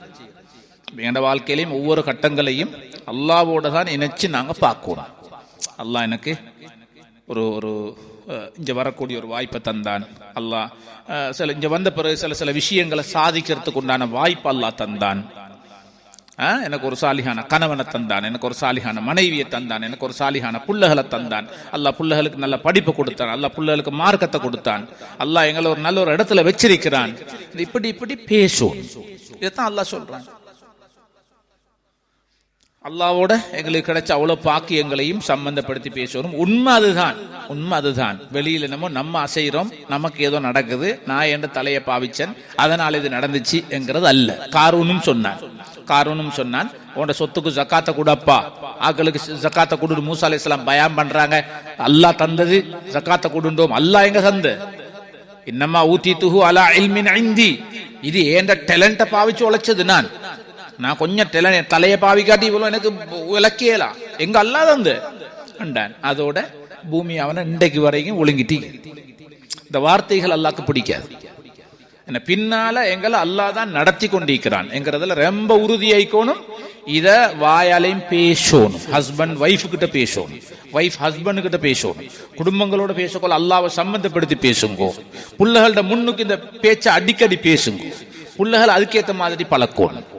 என் வாழ்க்கையிலையும் ஒவ்வொரு கட்டங்களையும் அல்லாவோட தான் இணைச்சு நாங்க பார்க்கணும். அல்லாஹ் எனக்கு ஒரு இங்க வரக்கூடிய ஒரு வாய்ப்பை தந்தான். அல்லாஹ் சில இங்க வந்த பிறகு சில விஷயங்களை சாதிக்கிறதுக்கு உண்டான வாய்ப்பு அல்லாஹ் தந்தான். எனக்கு ஒரு சாலிகான கணவனை தந்தான், எனக்கு ஒரு சாலிகான மனைவியை தந்தான், எனக்கு ஒரு சாலிகான புள்ளகளை தந்தான். அல்லாஹ் புள்ளகளுக்கு நல்ல படிப்பு கொடுத்தான், அல்லாஹ் புள்ளகளுக்கு மார்க்கத்தை கொடுத்தான், அல்லாஹ் எங்களை ஒரு நல்ல ஒரு இடத்துல வச்சிருக்கிறான். இப்படி பேசும், இதைத்தான் அல்லாஹ் சொல்றான். அல்லாவோட எங்களுக்கு கிடைச்ச அவ்வளவு பாக்கியங்களையும் சம்பந்தப்படுத்தி பேசணும். உண்மை அதுதான். வெளியில நம்ம அசைறோம், நமக்கு ஏதோ நடக்குது, நான் என்ற தலையை பாவிச்சேன் அதனால இது நடந்துச்சு என்கிறது அல்ல. காரூனும் சொன்னான், உன்னோட சொத்துக்கு ஜக்காத்தை கூடப்பா ஆக்களுக்கு ஜக்காத்தை கொடுத்து மூசா அலைஹிஸ்ஸலாம் பயான் பண்றாங்க, அல்லாஹ் தந்தது ஜக்காத்தை கொடுண்டோம். அல்லாஹ் எங்க தந்து? இன்னமா ஊதிதுஹு அலா இல்மின் இந்தி, இது ஏண்ட டேலண்ட பாவிச்சு உழைச்சது. நான் கொஞ்சம் தலையை பாவிக்காட்டி இவ்வளவு எனக்கு விளக்கியலாம், எங்க அல்லாஹ் தந்து அண்டான். அதோட பூமி அவனை இன்றைக்கு வரைக்கும் ஒழுங்கிட்டி. இந்த வார்த்தைகள் அல்லாஹ்க்கு பிடிக்காது. என்ன பின்னால எங்களை அல்லாஹ் தான் நடத்தி கொண்டிருக்கிறான் என்கிறதுல ரொம்ப உறுதியாயிக்கணும். இத வாயாலையும் பேசணும். ஹஸ்பண்ட் வைஃப் கிட்ட பேசணும், வைஃப் ஹஸ்பண்ட் கிட்ட பேசணும், குடும்பங்களோட பேசக்கொள்ள அல்லாஹ்வை சம்பந்தப்படுத்தி பேசுங்கோ. புள்ளைகளோட முன்னுக்கு இந்த பேச்சை அடிக்கடி பேசுங்க. புள்ளைகள் அதுக்கேற்ற மாதிரி பழக்கணும்.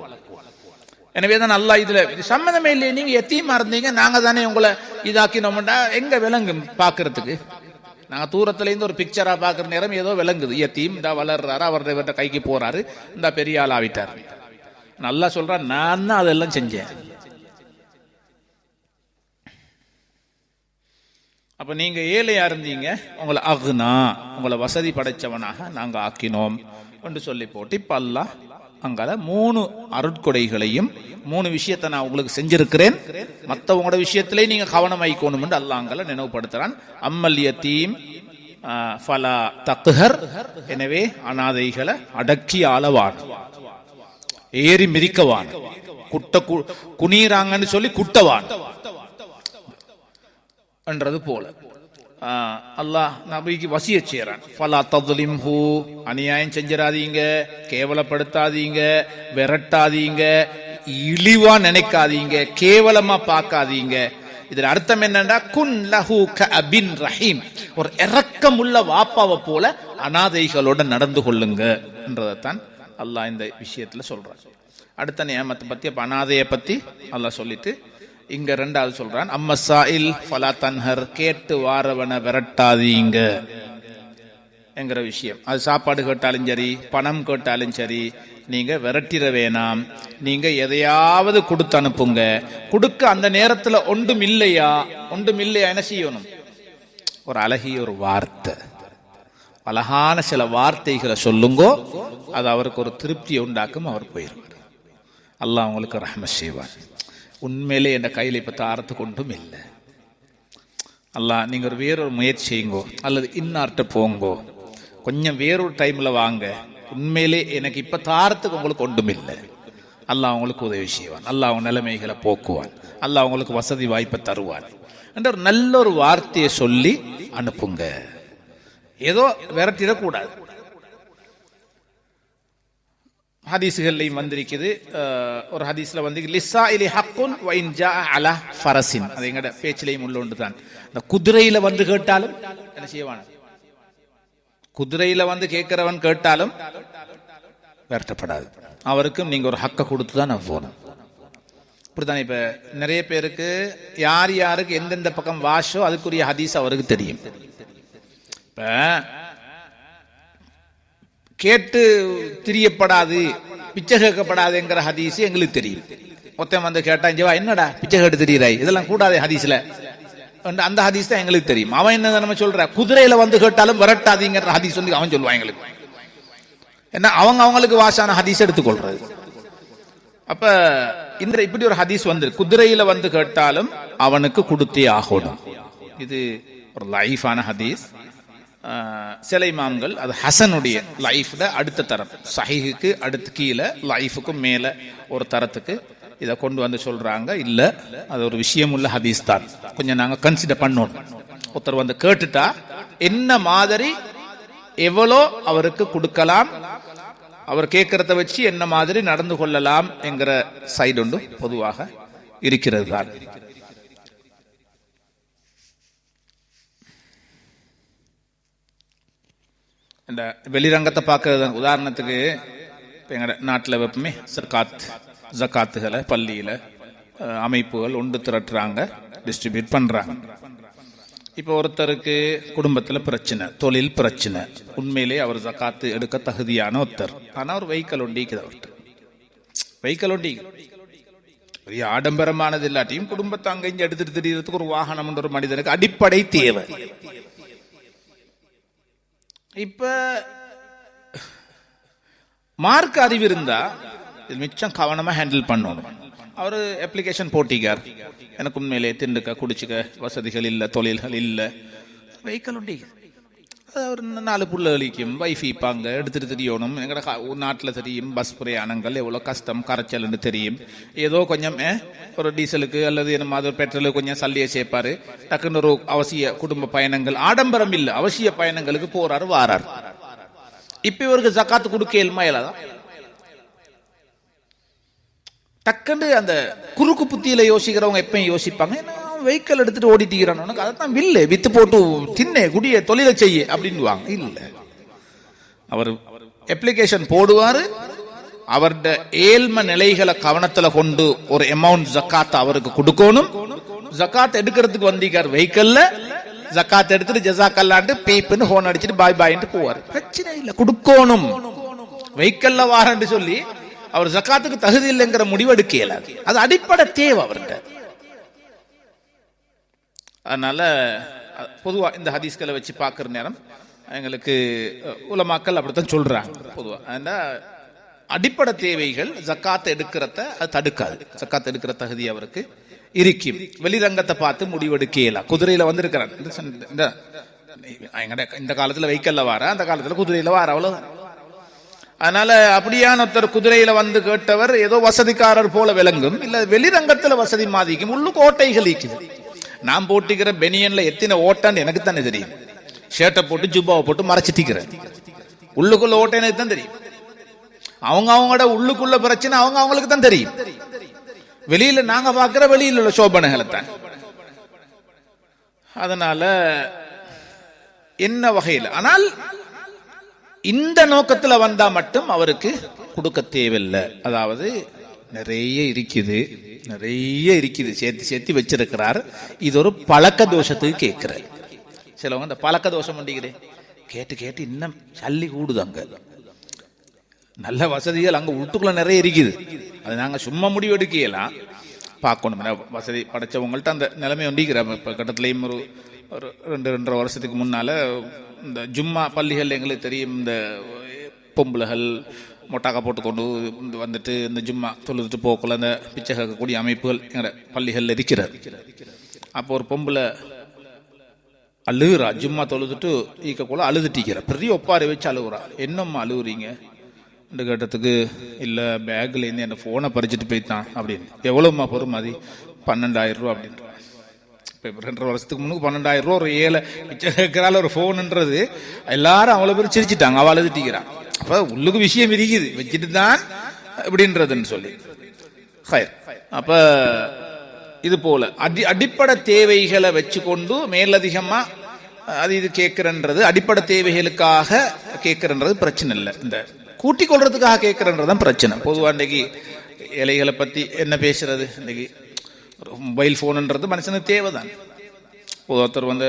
எனவேதான் அல்லாஹ் இதுல சம்மந்தமே இல்லையே, நீங்க எத்தீமா இருந்தீங்க, நாங்க தானே உங்களை இதாக்கினோம்டா எங்க விளங்கும் பாக்குறதுக்கு? நாங்க தூரத்துல இருந்து ஒரு பிக்சரா பாக்குற நேரம் ஏதோ விளங்குது. எத்தீம் இந்த வளர்றாரு, அவருடைய கைக்கு போறாரு, இந்த பெரிய ஆள் ஆவிட்டார். நல்லா சொல்றான், நான் தான் அதெல்லாம் செஞ்சேன். அப்ப நீங்க ஏழையா இருந்தீங்க, உங்களை அக்னா, உங்களை வசதி படைச்சவனாக நாங்க ஆக்கினோம் என்று சொல்லி போட்டு இப்ப அல்லாஹ் அங்கால 3 அருட்கொடைகளையும் 3 விஷயத்தை நான் உங்களுக்கு செஞ்சிருக்கிறேன், மற்றவங்களோட விஷயத்திலே நீங்க கவனம் வைக்கணும் என்று அல்லாஹ் அங்கால நினைவுபடுத்துறான். அம்மல் யதீம் ஃபலா தக்ஹர், எனவே அனாதைகளை அடக்கி ஆளவான், ஏறி மிதிக்கவான், குட்ட குனீராங்கன்னு சொல்லி குட்டவான் என்றது போல அல்லாஹ் நபிக்கு வசியத் செய்றான். ஃபலா தظلمஹு, அநியாயம் செஞ்சிராதீங்க, கேவலப்படுத்தாதீங்க, விரட்டாதீங்க, இழிவா நினைக்காதீங்க, கேவலமா பார்க்காதீங்க. இதுல அர்த்தம் என்னன்னா, குன் லஹு கஅபின் ரஹீம், ஒரு இரக்கம் உள்ள வாப்பாவை போல அனாதைகளோட நடந்து கொள்ளுங்க என்றதைத்தான் அல்லாஹ் இந்த விஷயத்துல சொல்றான். அடுத்த நியமத்தை பத்தி, அனாதையை பத்தி அல்லாஹ் சொல்லிட்டு இங்க 2வது சொல்றான், அம்மசாயில் ஃபலா தன்ஹர், கேட்டு வாரவனை விரட்டாதீங்க என்கிற விஷயம். அது சாப்பாடு கேட்டாலும் சரி, பணம் கேட்டாலும் சரி, நீங்க விரட்டிட வேணாம். நீங்க எதையாவது கொடுத்து அனுப்புங்க. கொடுக்க அந்த நேரத்துல ஒன்றும் இல்லையா என்ன செய்யணும்? ஒரு அழகிய ஒரு வார்த்தை, அழகான சில வார்த்தைகளை சொல்லுங்கோ, அது அவருக்கு ஒரு திருப்தியை உண்டாக்கும். அவர் போயிருவார். அல்லாஹ் உங்களுக்கு ரஹ்மத் செய்வார். உண்மையிலே என் கையில் இப்ப தாரத்துக்கு ஒன்றும் இல்லை. அல்லாஹ் நீங்க ஒரு வேறொரு முயற்சி செய்யுங்கோ, அல்லது இன்னார்ட்ட போங்கோ, கொஞ்சம் வேறொரு டைம்ல வாங்க. உண்மையிலே எனக்கு இப்ப தாரத்துக்கு உங்களுக்கு ஒன்றும் இல்லை. அல்லாஹ் உங்களுக்கு உதவி செய்வான், அல்லாஹ் அவங்க நிலைமைகளை போக்குவான், அல்லாஹ் அவங்களுக்கு வசதி வாய்ப்பை தருவான் என்ற ஒரு நல்ல ஒரு வார்த்தையை சொல்லி அனுப்புங்க. ஏதோ விரட்டிடக்கூடாது. ஹதீஸ்கள்லையும் வந்திருக்குது. ஒரு ஹதீஸ்ல வந்து லிஸ்ஸாயிலி ஹக்குன் வ இன் ஜாஅ அலா ஃபரஸின், அது எங்கட பேச்சிலையும் உள்ள ஒன்று தான். இந்த குதிரையில வந்து கேட்டாலும் என்ன செய்வான்? குதிரையில வந்து கேட்கிறவன் கேட்டாலும் விரட்டப்படாது. அவருக்கும் நீங்க ஒரு ஹக்கை கொடுத்து தான் நான் போகணும். இப்படித்தானே இப்ப நிறைய பேருக்கு யார் யாருக்கு எந்தெந்த பக்கம் வாஷோ அதுக்குரிய ஹதீஸ் அவருக்கு தெரியும். இப்ப கேட்டு திரியப்படாது, பிச்சை கேட்கப்படாதுங்கிற ஹதீஸ் எங்களுக்கு தெரியும். ஒருத்தன் வந்து கேட்டா, ஜவா என்னடா பிச்சை கேட்டு திரியிறாய், இதெல்லாம் கூடாது ஹதீஸ்ல, அந்த ஹதீஸ் தான் எங்களுக்கு தெரியும். அவன் என்ன நம்ம சொல்ற, குதிரையில வந்து கேட்டாலும் விரட்டாதீங்கிற ஹதீஸ் வந்து அவன் சொல்லுவான் எங்களுக்கு. என்ன அவங்களுக்கு வாசான ஹதீஸ் எடுத்துக்கொள்றது. அப்ப இந்த இப்படி ஒரு ஹதீஸ் வந்து குதிரையில வந்து கேட்டாலும் அவனுக்கு கொடுத்தே ஆகணும். இது ஒரு லைஃபான ஹதீஸ். சில இமாம்கள் அது ஹசனுடைய லைஃப்ல அடுத்த தரம், சஹீஹுக்கு அடுத்து கீழே, லைஃபுக்கு மேல ஒரு தரத்துக்கு இதை கொண்டு வந்து சொல்றாங்க. இல்ல அது ஒரு விஷயம் உள்ள ஹதீஸ் தான், கொஞ்சம் நாங்க கன்சிடர் பண்ணணும். ஒருத்தர் வந்து கேட்டுட்டா என்ன மாதிரி எவ்வளோ அவருக்கு கொடுக்கலாம், அவர் கேட்கறத வச்சு என்ன மாதிரி நடந்து கொள்ளலாம் என்கிற சைடு ஒன்று பொதுவாக இருக்கிறது தான். இந்த வெளிரங்கத்தை பார்க்கறது, உதாரணத்துக்கு எங்க நாட்டில் வைப்போமே ஜக்காத்துகளை பள்ளியில அமைப்புகள் ஒன்று திரட்டுறாங்க, டிஸ்ட்ரிபியூட் பண்றாங்க. இப்போ ஒருத்தருக்கு குடும்பத்துல பிரச்சனை, தொழில் பிரச்சனை, உண்மையிலே அவர் ஜக்காத்து எடுக்க தகுதியான ஒருத்தர், ஆனா ஒரு வெஹிக்கல் ஒண்டிக்குது, அவர்கிட்ட வெஹிக்கல் ஒண்டி பெரிய ஆடம்பரமானது இல்லாட்டியும் குடும்பத்தை அங்க இங்க எடுத்துட்டு திரியறதுக்கு ஒரு வாகனம் ஒரு மனிதனுக்கு அடிப்படை தேவை. இப்ப மார்க்க அறிவு இருந்தா மிச்சம் கவனமா ஹேண்டில் பண்ணணும். அவர் அப்ளிகேஷன் போட்டிக்கார், எனக்கு உண்மையிலே திண்டுக்க குடிச்சுக்க வசதிகள் இல்லை, தொழில்கள் இல்லை, வெஹிக்கல் உண்டி ஒரு 4 புள்ள அளிக்கும், வைஃபைப்பாங்க எடுத்துட்டு தெரியணும். எங்கட நாட்டில் தெரியும் பஸ் பிரயாணங்கள் எவ்வளோ கஷ்டம், கரைச்சல்னு தெரியும். ஏதோ கொஞ்சம் ஒரு டீசலுக்கு அல்லது என்ன ஒரு பெட்ரோலுக்கு கொஞ்சம் சல்லியை சேர்ப்பாரு, டக்குன்னு ஒரு அவசிய குடும்ப பயணங்கள், ஆடம்பரம் இல்லை, அவசிய பயணங்களுக்கு போறாரு வாரார். இப்ப இவருக்கு ஜக்காத்து கொடுக்க இயலுமா இயலாதான்? டக்குன்னு அந்த குறுக்கு புத்தியில யோசிக்கிறவங்க எப்பயும் யோசிப்பாங்க, வெஹிக்கல் எடுத்துட்டு ஓடிட்டிக்கிறான், உனக்கு அதைத்தான் வில்லு வித்து போட்டு தின்ன குடிய தொழிலை செய்ய அப்படின்வாங்க. இல்ல, அவர் அப்ளிகேஷன் போடுவாரு, அவருடைய ஏழ்ம நிலைகளை கவனத்துல கொண்டு ஒரு அமௌண்ட் ஜக்காத் அவருக்கு கொடுக்கணும். ஜக்காத் எடுக்கிறதுக்கு வந்திருக்கார் வெஹிக்கல்ல, ஜக்காத் எடுத்துட்டு ஜஸாக்கல்லாண்டு பீப்புன்னு ஹோன் அடிச்சுட்டு பாய் பாயின்னு போவார். பிரச்சனை இல்லை, கொடுக்கணும். வெஹிக்கல்ல வாரன்னு சொல்லி அவர் ஜக்காத்துக்கு தகுதி இல்லைங்கிற முடிவெடுக்க இயலாது. அது அடிப்படை தேவை அவர்கிட்ட. அதனால பொதுவா இந்த ஹதீஸ்களை வச்சு பார்க்குற நேரம் எங்களுக்கு உலமாக்கள் அப்படித்தான் சொல்றாங்க. பொதுவா அந்த அடிப்படை தேவைகள் ஜக்காத்தை எடுக்கிறத அது தடுக்காது. ஜக்காத்தை எடுக்கிற தகுதி அவருக்கு இருக்கும். வெளிரங்கத்தை பார்த்து முடிவெடுக்க இயலாம். குதிரையில வந்திருக்கிறார், இந்த காலத்துல வெஹிக்கல்ல வார, அந்த காலத்துல குதிரையில வார, அவ்வளவுதான். அதனால அப்படியான ஒருத்தர் குதிரையில வந்து கேட்டவர் ஏதோ வசதிக்காரர் போல விளங்கும், இல்ல வெளிரங்கத்துல வசதி மாதிக்கும். உள்ளுக்கு ஓட்டைகள் இருக்குது. நான் போட்டிக்கிற பெனியன்ல எத்தனை ஓட்டான்னு எனக்கு தானே தெரியும். ஷர்ட்டை போட்டு ஜுப்பாவை போட்டு மறைச்சிட்டிக்கிறேன், உள்ளுக்குள்ள ஓட்டை எனக்கு தான் தெரியும். அவங்க அவங்களோட உள்ளுக்குள்ள பிரச்சனை அவங்க அவங்களுக்கு தான் தெரியும். வெளியில நாங்க பாக்குற வெளியில உள்ள சோபனைகளை தான். அதனால என்ன வகையில், ஆனால் இந்த நோக்கத்துல வந்தா மட்டும் அவருக்கு கொடுக்க தேவையில்லை. அதாவது நிறைய இருக்குது சேர்த்து சேர்த்து வச்சிருக்கிறார். இது ஒரு பழக்க தோஷத்துக்கு கேட்கிறார். சிலவங்க இந்த பழக்க தோஷம் பண்ணிக்கிறேன் கேட்டு கேட்டு இன்னும் சல்லி கூடுது. அங்க நல்ல வசதிகள் அங்க வீட்டுக்குள்ள நிறைய இருக்குது. அது நாங்க சும்மா முடிவு எடுக்கலாம், பார்க்கணும். வசதி படைச்சவங்கள்ட்ட அந்த நிலைமை ஒண்டிக்கிற கட்டத்திலையும் ஒரு 2-2.5 வருஷத்துக்கு முன்னால இந்த ஜும்மா பள்ளிகள் எங்களுக்கு தெரியும், இந்த பொம்பளைகள் மொட்டாக்கா போட்டுக்கொண்டு வந்துட்டு இந்த ஜும்மா தொழுதுட்டு போக்குள்ள அந்த பிச்சை கேட்கக்கூடிய அமைப்புகள் எங்களோட பள்ளிகள் இருக்கிறார். அப்போ ஒரு பொம்பளை அழுகுறா, ஜும்மா தொழுதுட்டு ஈக்கக்குள்ள அழுதுட்டிக்கிற, பெரிய ஒப்பாரி வச்சு அழுகுறா. என்னம்மா அழுகுறீங்க கேட்டதுக்கு, இல்லை பேக்ல இருந்து என் போனை பறிச்சுட்டு போய்த்தான் அப்படின்னு. எவ்வளவுமா பொறுமதி? 12,000 ரூபா அப்படின்ற. இப்போ 2.5 வருஷத்துக்கு முன்னுக்கு 12,000 ரூபா ஒரு ஏழை பிச்சை கேட்கிறாள் ஒரு போன்ன்றது எல்லாரும் அவ்வளவு பேர் சிரிச்சுட்டாங்க, அவள் அழுதுட்டிக்கிறான். அப்ப உள்ளுக்கு விஷயம் இருக்குது, வச்சுட்டு தான் இப்படின்றதுன்னு சொல்லி. அப்ப இது போல அடிப்படை தேவைகளை வச்சுக்கொண்டு மேலதிகமா அது இது கேட்கிறன்றது, அடிப்படை தேவைகளுக்காக கேட்கிறன்றது பிரச்சனை இல்லை. இந்த கூட்டிக் கொள்றதுக்காக கேட்கிறன்றதான் பிரச்சனை. பொதுவா இன்றைக்கு இலைகளை பத்தி என்ன பேசுறது, இன்னைக்கு மொபைல் போன்ன்றது மனுஷனுக்கு தேவைதான். ஒருத்தர் வந்து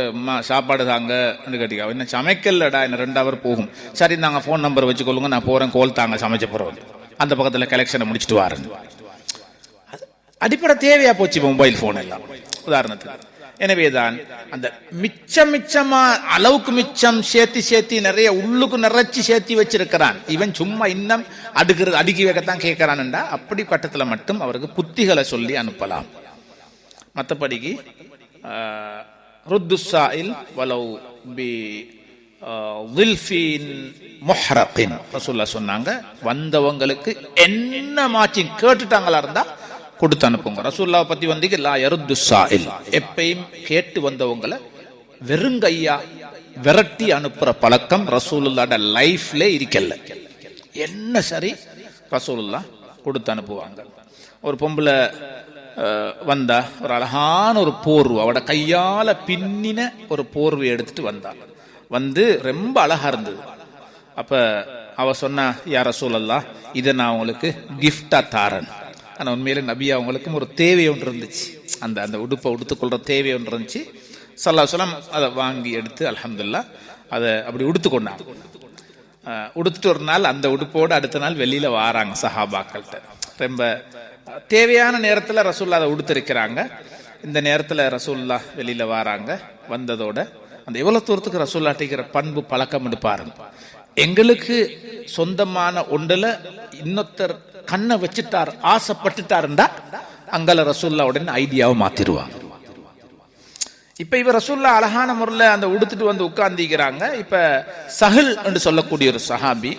சாப்பாடு தாங்க கேட்டிக்கா, என்ன சமைக்கலடா, என்ன 2 ஹவர் போகும், சரி நாங்க போன் நம்பர் வச்சுக்கொள்ளுங்க, நான் போறேன் கோல் தாங்க சமைச்ச போறோம், அந்த பக்கத்துல கலெக்ஷனை முடிச்சுட்டு வரேன். அடிப்படை தேவையா போச்சு மொபைல் போன் எல்லாம் உதாரணத்துக்கு. எனவேதான் அந்த மிச்சமா அளவுக்கு மிச்சம் சேர்த்தி நிறைய உள்ளுக்கு நிறைச்சி சேர்த்தி வச்சிருக்கிறான். இவன் சும்மா இன்னும் அடுக்கி வைக்கத்தான் கேட்கிறான்டா. அப்படி கட்டத்துல மட்டும் அவருக்கு புத்திகளை சொல்லி அனுப்பலாம். மற்றபடிக்கு ருத்துசாயில் வலவ் பி வில்ஃபின் முஹ்ரகின் ரசூலுல்லாஹ் சொன்னாங்க, வந்தவங்களுக்கு என்ன மாற்றி கேட்டுட்டாங்களா இருந்தா கொடுத்து அனுப்புங்க. ரசூலுல்லாஹ் பத்தி வந்து லா யருத்துசாயில், எப்பயும் கேட்டு வந்தவங்களை வெறுங்கையா விரட்டி அனுப்புற பழக்கம் ரசூலுல்லாஹ்ட லைஃப்ல இருக்கல. என்ன சரி ரசூலுல்லாஹ் கொடுத்து அனுப்புவாங்க. ஒரு பொம்பளை வந்தா, ஒரு அழகான ஒரு போர்வை, அவட கையால பின்னின ஒரு போர்வை எடுத்துட்டு வந்தா, வந்து ரொம்ப அழகா இருந்தது. அப்ப அவ சொன்னா, யா ரசூலல்லாஹ், இதை நான் உங்களுக்கு கிஃப்டா தாரன். ஆனா உண்மையில நபி அவங்களுக்கும் ஒரு தேவை ஒன்று இருந்துச்சு, அந்த உடுப்பை உடுத்துக்கொள்ற தேவை ஒன்று இருந்துச்சு. ஸல்லல்லாஹு அலைஹி வஸல்லம் அதை வாங்கி எடுத்து அல்ஹம்துலில்லாஹ் அதை அப்படி உடுத்துக்கொண்டாங்க. உடுத்துட்டு ஒரு நாள் அந்த உடுப்போடு அடுத்த நாள் வெளியில வாராங்க சஹாபாக்கள்கிட்ட. ரொம்ப தேவையான நேரத்துல ரசூலுல்லாஹ் அதை உடுத்திருக்கிறாங்க. இந்த நேரத்துல ரசூலுல்லாஹ் வெளியில வாராங்க. வந்ததோட அந்த எவ்வளவு தூரத்துக்கு ரசூலுல்லாஹ் இருக்கிற பண்பு பழக்கம் பாருங்க. எங்களுக்கு சொந்தமான ஒன்றுல இன்னொருத்தர் கண்ணை வச்சுட்டார், ஆசைப்பட்டுட்டாருண்டா அங்கல ரசூல்லாவுடன் ஐடியாவை மாத்திருவாங்க. இப்ப இவ ரசூல்லா அழகான முறையில் அந்த உடுத்துட்டு வந்து உட்கார்ந்திக்கிறாங்க. இப்ப சஹல் என்று சொல்லக்கூடிய ஒரு சஹாபி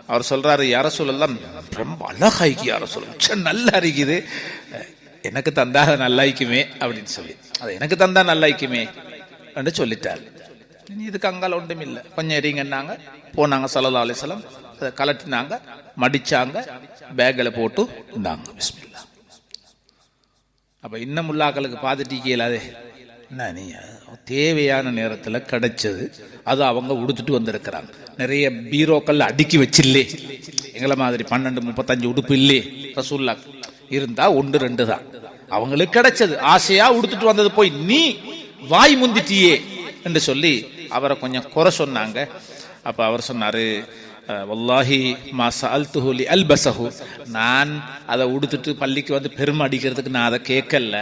அவர் சொல்றாரு, யார சொல்லலாம் ரொம்ப அழகாய்க்கு, யார சொல்ல நல்லா இருக்குது, எனக்கு தந்தா நல்லாய்க்குமே அப்படின்னு சொல்லி, அது எனக்கு தந்தா நல்லாய்க்குமே என்று சொல்லிட்டாரு. இதுக்கு அங்கால ஒன்றும் இல்லை, கொஞ்சம் எரிங்கன்னாங்க. போனாங்க ஸல்லல்லாஹு அலைஹி வஸல்லம், அதை கலட்டினாங்க, மடிச்சாங்க, பேக்கில் போட்டு இருந்தாங்க. பிஸ்மில்லா. அப்ப இன்னும் முல்லாக்களுக்கு பார்த்துட்டு இயலாதே, என்ன நீ தேவையான நேரத்தில் கிடைச்சது அது அவங்க உடுத்துட்டு வந்திருக்கிறாங்க. நிறைய பீரோக்கள் அடுக்கி வச்சில்லே, எங்களை மாதிரி 12-35 உடுப்பு இல்லே ரசூல்லா, இருந்தா 1-2 தான் அவங்களுக்கு கிடைச்சது. ஆசையா உடுத்துட்டு வந்தது போய் நீ வாய் முந்திட்டியே என்று சொல்லி அவரை கொஞ்சம் குறை சொன்னாங்க. அப்ப அவர் சொன்னாரு, வல்லாஹி மா சஅல்துஹு லி அல்பஸஹு, நான் அதை உடுத்துட்டு பள்ளிக்கு வந்து பெருமை அடிக்கிறதுக்கு நான் அதை கேட்கல.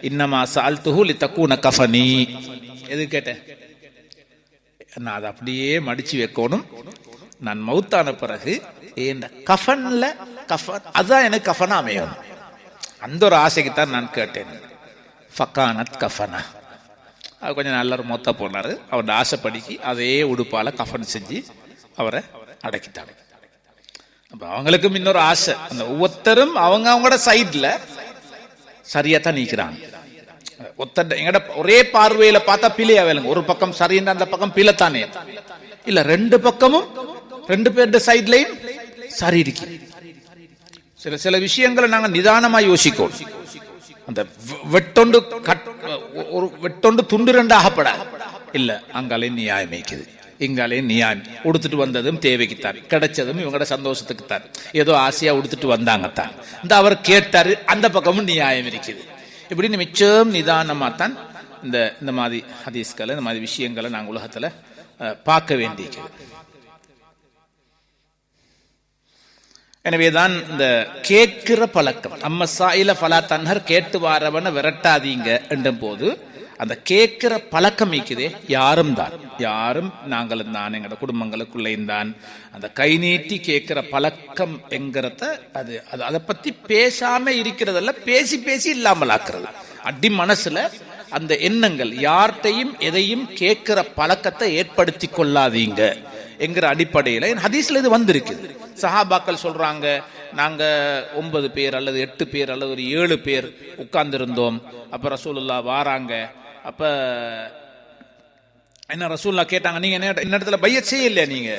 இன்னமா சஅல்துஹு லி தக்கூன கஃபனி, எது கேட்டேன், நான் அதை அப்படியே மடிச்சு வைக்கணும், நான் மௌத்தான பிறகு என் கஃபன்ல கஃபன் அதான் எனக்கு கஃபனா அமையும், அந்த ஒரு ஆசைக்கு தான் நான் கேட்டேன். ஃபகானத் கஃபனா, அது கொஞ்சம் நல்ல மொத்த போனாரு. அவரோட ஆசைப்படிக்கு அதே உடுப்பால கஃபன் செஞ்சு அவரை அடக்கிட்டாங்க. அப்ப அவங்களுக்கும் இன்னொரு ஆசை, அந்த ஒவ்வொருத்தரும் அவங்களோட சைட்ல சரியா தான் நீக்கிறாங்க. எங்கட ஒரே பார்வையில பார்த்தா பிழையா வேலுங்க, ஒரு பக்கம் சரின்னு அந்த பக்கம் பிழைத்தானே இல்ல, 2 பக்கமும் 2 பேருடைய சைட்லையும் சரி இருக்கு. சில விஷயங்களை நாங்க நிதானமா யோசிக்கோம். அந்த வெட்டொண்டு துண்டு 2 ஆகப்பட இல்ல, அங்காலே நியாயம் வைக்குது, இங்காலே நியாயம். உடுத்துட்டு வந்ததும் தேவைக்குத்தான், கிடைச்சதும் இவங்களோட சந்தோஷத்துக்குத்தான், ஏதோ ஆசையா உடுத்துட்டு வந்தாங்கத்தான், இந்த அவர் கேட்டாரு, அந்த பக்கமும் நியாயம் இருக்குது. இப்படின்னு மிச்சம் நிதானமா தான் இந்த மாதிரி ஹதீஸ்களை, இந்த மாதிரி விஷயங்களை நாங்கள் உலகத்துல பார்க்க வேண்டியிருக்கிறது. எனவேதான் இந்த கேட்கிற பழக்கம், அம்ம சாயில ஃபலா தன்ஹர், கேட்டு வாரவன விரட்டாதீங்க என்ற போது அந்த கேட்கிற பழக்கம் இருக்குதே, யாரும் நாங்களும் தான், எங்களோட குடும்பங்களுக்குள்ளேயும் தான் அந்த கை நீட்டி கேட்கிற பழக்கம் என்கிறத, அது அதை பத்தி பேசாம இருக்கிறதல்ல, பேசி இல்லாமல் ஆக்குறது. அடி மனசுல அந்த எண்ணங்கள், யார்கிட்டையும் எதையும் கேட்கிற பழக்கத்தை ஏற்படுத்தி கொள்ளாதீங்க என்கிற அடிப்படையில் ஹதீஸ்ல இது வந்திருக்குது. சஹாபாக்கள் சொல்றாங்க, நாங்க 9 பேர் அல்லது 8 பேர் அல்லது ஒரு 7 பேர் உட்கார்ந்திருந்தோம். அப்ப ரசூலுல்லாஹ் வாராங்க. அப்ப என்ன ரசூலுல்லாஹ் கேட்டாங்க, நீங்க என்ன இடத்துல பையத் செய்யலையா, நீங்க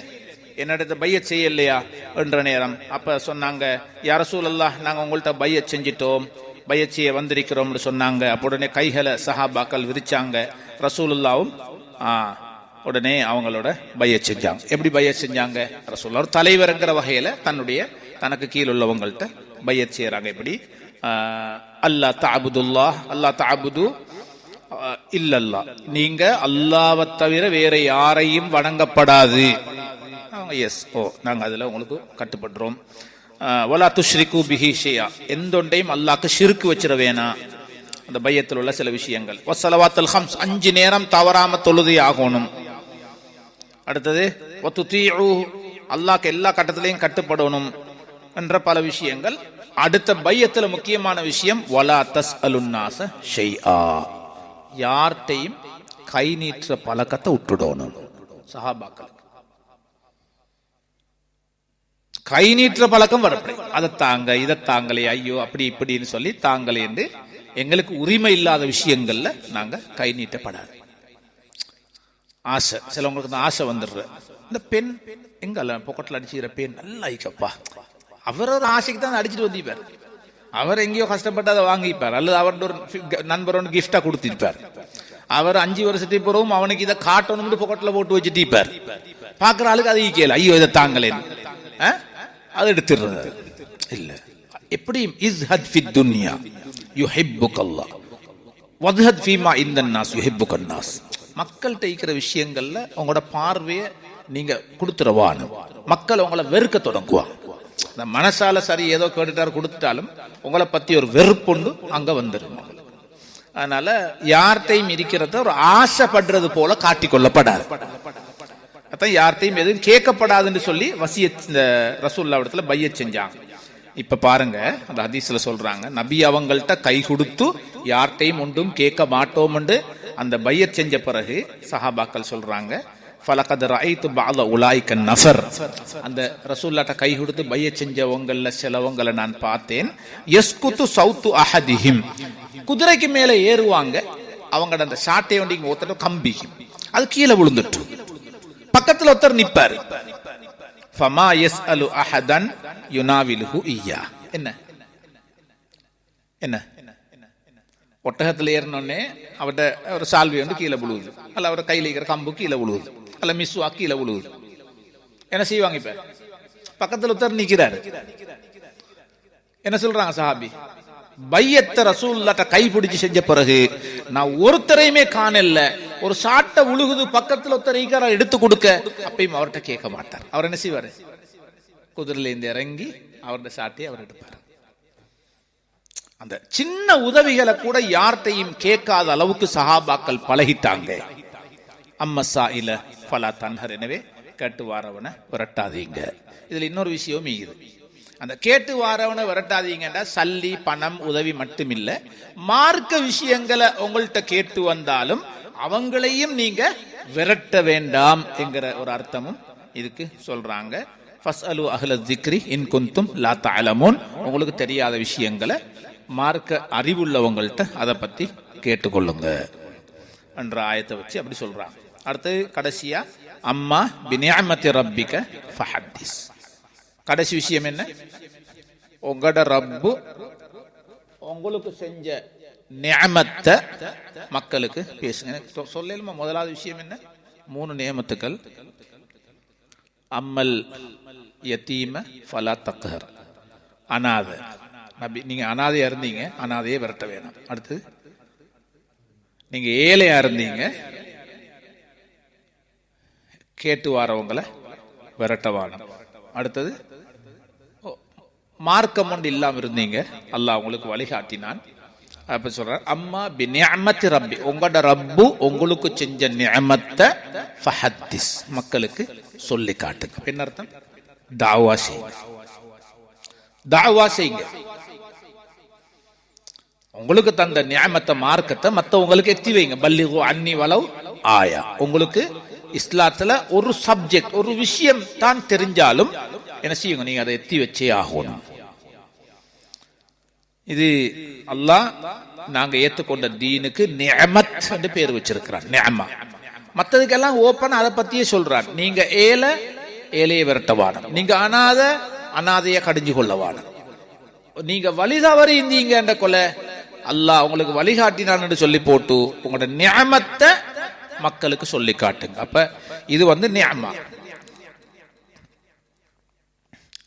என்ன இடத்துல பையத் செய்யலையா என்ற நேரம். அப்ப சொன்னாங்க, யா ரசூலுல்லாஹ், நாங்க உங்கள்ட்ட பையத் செஞ்சிட்டோம், பையத் செய்ய வந்திருக்கிறோம்னு சொன்னாங்க. அப்ப உடனே கைகளை சஹாபாக்கள் விரிச்சாங்க. ரசூலுல்லாவும் உடனே அவங்களோட பையத் செஞ்சாங்க. எப்படி பையத் செஞ்சாங்க, ரசூலுல்லாஹ் ஒரு தலைவர்ங்கிற வகையில தனக்கு கீழ் உள்ளவங்கள்ட்ட பையத் செய்யறாங்க. எப்படி, அல்லாஹ் தஅபுதுல்லாஹ், அல்லாஹ் தஅபுது இல்லல்லா, நீங்க அல்லாஹ்வை தவிர வேற யாரையும் வணங்கப்படாது. எஸ், நாங்க அதுல உங்களுக்கு கட்டுப்படுறோம். வலா துஷ்ரிகு பிஹி ஷைஆ, எந்தொண்டையும் அல்லாஹ்க்கு ஷிர்க் வச்சிர வேணாம். அந்த பையத்தில் உள்ள சில விஷயங்கள். வஸ்ஸலவாத்துல் ஹம்ஸ், 5 நேரம் தவறாம தொழுது ஆகணும். அடுத்தது வதுதீஉ, அல்லாஹ்க்கு எல்லா கட்டத்திலையும் கட்டுப்படணும் என்ற பல விஷயங்கள். அடுத்த பையத்துல முக்கியமான விஷயம், வலா தஸ்அலுன் நாஸ ஷைஆ, யார்கிட்டையும் கை நீற்ற பழக்கத்தை விட்டுடணும். சஹாபாக்கள் கை நீற்ற பழக்கம் வரப்படி, அதை தாங்க இதை தாங்களே, ஐயோ அப்படி இப்படின்னு சொல்லி தாங்களே என்று எங்களுக்கு உரிமை இல்லாத விஷயங்கள்ல நாங்க கை நீட்டப்படாது. ஆசை, சிலவங்களுக்கு அந்த ஆசை வந்துடுற, இந்த பெண் எங்க பொக்கட்டில் அடிச்சுக்கிற பெண் நல்லா ஐக்கப்பா, அவரோட ஆசைக்கு தான் அடிச்சுட்டு வந்திருப்பார், அவர் எங்கேயோ கஷ்டப்பட்டு அதை வாங்கிப்பார், அல்லது அவரோட ஒரு நண்பர் ஒன்று கிஃப்டா கொடுத்திருப்பார். அவர் 5 வருஷத்துக்கு பிறகும் அவனுக்கு இதை காட்டணும்னு பொக்கட்டில் போட்டு வச்சுட்டு இருப்பார். பாக்குற ஆளுக்கு அது ஈக்கல, ஐயோ இதை தாங்களேன்னு அதை எடுத்துடுறது இல்ல. எப்படி, இஸ்ஹத் ஃபித் துன்யா யுஹிப்புக்கல்லாஹ் வத்ஹத் ஃபீமா இந்தன் நாஸ் யுஹிப்புக்கன் நாஸ், மக்கள்கிட்ட இருக்கிற விஷயங்கள்ல உங்களோட பார்வையை நீங்க கொடுத்துருவான்னு மக்கள் உங்களை வெறுக்க தொடங்குவாங்க. இந்த மனசால சரி ஏதோ கேட்டுட்டாரு கொடுத்துட்டாலும் உங்களை பத்தி ஒரு வெறுப்புண்டு அங்க வந்துடும். அதனால யார்கிட்டையும் இருக்கிறத ஒரு ஆசைப்படுறது போல காட்டிக்கொள்ளப்படாது. அதான் யார்கிட்டையும் எதுவும் கேட்கப்படாதுன்னு சொல்லி வசியத் இந்த ரசூலுல்லாஹ் இடத்துல பையத் செஞ்சாங்க. இப்ப பாருங்க, அந்த ஹதீஸ்ல சொல்றாங்க, நபி அவங்கள்ட்ட கை கொடுத்து யார்ட்டையும் ஒன்றும் கேட்க மாட்டோம் என்று அந்த பையத் செஞ்ச பிறகு சஹாபாக்கள் சொல்றாங்க, ஃபலகத் ரஅய்து பஅத உலாயிக நஃபர், அந்த ரசூலுல்லாஹ்ட்ட கை கொடுத்து பையத் செஞ்சவங்கள சிலவங்களை நான் பார்த்தேன், யஸ்குது சௌத்து அஹதிஹிம், குதிரைக்கு மேல ஏறுவாங்க, அவங்களோட அந்த சாட்டை ஒண்டி ஒருத்தர் கம்பி அது கீழே விழுந்துட்டு, பக்கத்துல ஒருத்தர் நிப்பாரு, ஃபமா யஸ்அலு அஹதன் யுனாவிலுஹு இய்யா, என்ன என்ன ஒட்டகத்தில் ஏறினோடனே அவர்கிட்ட ஒரு சால்வி வந்து கீழே விழுவுது, அல்ல அவரோட கையில் இருக்கிற கம்பு கீழே விழுவுது, அல்ல மிஸ்வா கீழே விழுவுது, என்ன செய்வாங்க? இப்ப பக்கத்தில் ஒருத்தர் நிக்கிறாரு, என்ன சொல்றாங்க சஹாபி, பையத்த ரசூலுல்லாஹ்ட்ட கை பிடிச்சு செஞ்ச பிறகு நான் ஒருத்தரையுமே காணல, ஒரு சாட்டை உழுகுது, பக்கத்தில் ஒருத்தர் ஈக்கார எடுத்து கொடுக்க, அப்பயும் அவர்கிட்ட கேட்க மாட்டார். அவர் என்ன செய்வாரு? குதிரையில இருந்து இறங்கி அவருடைய சாட்டையை அவர் எடுப்பார். அந்த சின்ன உதவிகளை கூட யார்கிட்டையும் கேட்காத அளவுக்கு சஹாபாக்கள் பழகிட்டாங்க. அம்மசாயில ஃபலா தன்ஹர், எனவே கேட்டு வாரவனை விரட்டாதீங்க. இதுல இன்னொரு விஷயம் இது, அந்த கேட்டு வாரவனை விரட்டாதீங்கன்னா சல்லி பணம் உதவி மட்டுமில்ல, மார்க்க விஷயங்களை உங்கள்கிட்ட கேட்டு வந்தாலும் அவங்களையும் நீங்க விரட்ட வேண்டாம் என்கிற ஒரு அர்த்தமும் இதுக்கு சொல்றாங்க. ஃபஸ்அலு அஹ்ல ஸிக்ரி இன் குன்தும் லா தஅலமூன், உங்களுக்கு தெரியாத விஷயங்களை மார்க்க அறிவுள்ளவங்கள்ட்ட அதை பத்தி கேட்டுக்கொள்ளுங்க என்ற ஆயத்தை வச்சு அப்படி சொல்றாங்க. அடுத்து கடைசியா அம்மா பினிஅமத்தி ரப்பிக ஃபஹத்திஸ், கடைசி விஷயம் என்ன? உங்களோட ரப்பு உங்களுக்கு செஞ்ச நிஅமத்தை மக்களுக்கு பேசுங்க. சொல்லலுமா? முதலாவது விஷயம் என்ன? 3 நியமத்துக்கள். அம்மல் யதீம ஃபலா தக்ஹர், அனாதை, நபி நீங்க அனாதையா இருந்தீங்க, அனாதையே விரட்ட வேணாம். அடுத்து நீங்க ஏழையா இருந்தீங்க, கேட்டு வாரவங்களை விரட்ட வேணாம். அடுத்தது மார்க்கம் ஒன்று இல்லாம இருந்தீங்க, அல்லாஹ் உங்களுக்கு வழிகாட்டினான். அப்ப சொல்ற அம்மா பினிஅமத்தி ரப்பி, உங்களோட ரப்பு உங்களுக்கு செஞ்ச நிஅமத்தை ஃபஹத்திஸ், மக்களுக்கு சொல்லி காட்டுங்க. என்ன அர்த்தம்? தாவா செய்யுங்க, தாவா செய்யுங்க. உங்களுக்கு தந்த நிஅமத்தை மார்க்கத்தை மத்தவங்களுக்கு எத்தி வைங்க. பல்லிகு அன்னி வலவ் ஆயா, உங்களுக்கு இஸ்லாத்துல ஒரு சப்ஜெக்ட் ஒரு விஷயம் தான் தெரிஞ்சாலும் என்ன செய்யுங்க, நீங்க அதை எத்தி வச்சே ஆகணும். இது அல்லாஹ் நாங்க ஏத்துக்கொண்ட தீனுக்கு நிஅமத் என்று பேர் வச்சிருக்கிறான். நிஅமா மற்றதுக்கெல்லாம் ஓப்பன் அதை பத்தியே சொல்றான். நீங்க ஏழையை விரட்டவான, நீங்க அனாதைய கடிஞ்சு கொள்ளவான, நீங்க வழிதவறி இருந்தீங்க என்ற கொலை அல்லாஹ் உங்களுக்கு வழிகாட்டினான் என்று சொல்லி போட்டு உங்களோட நிஅமத்தை மக்களுக்கு சொல்லி காட்டுங்க. அப்ப இது வந்து நிஅமா.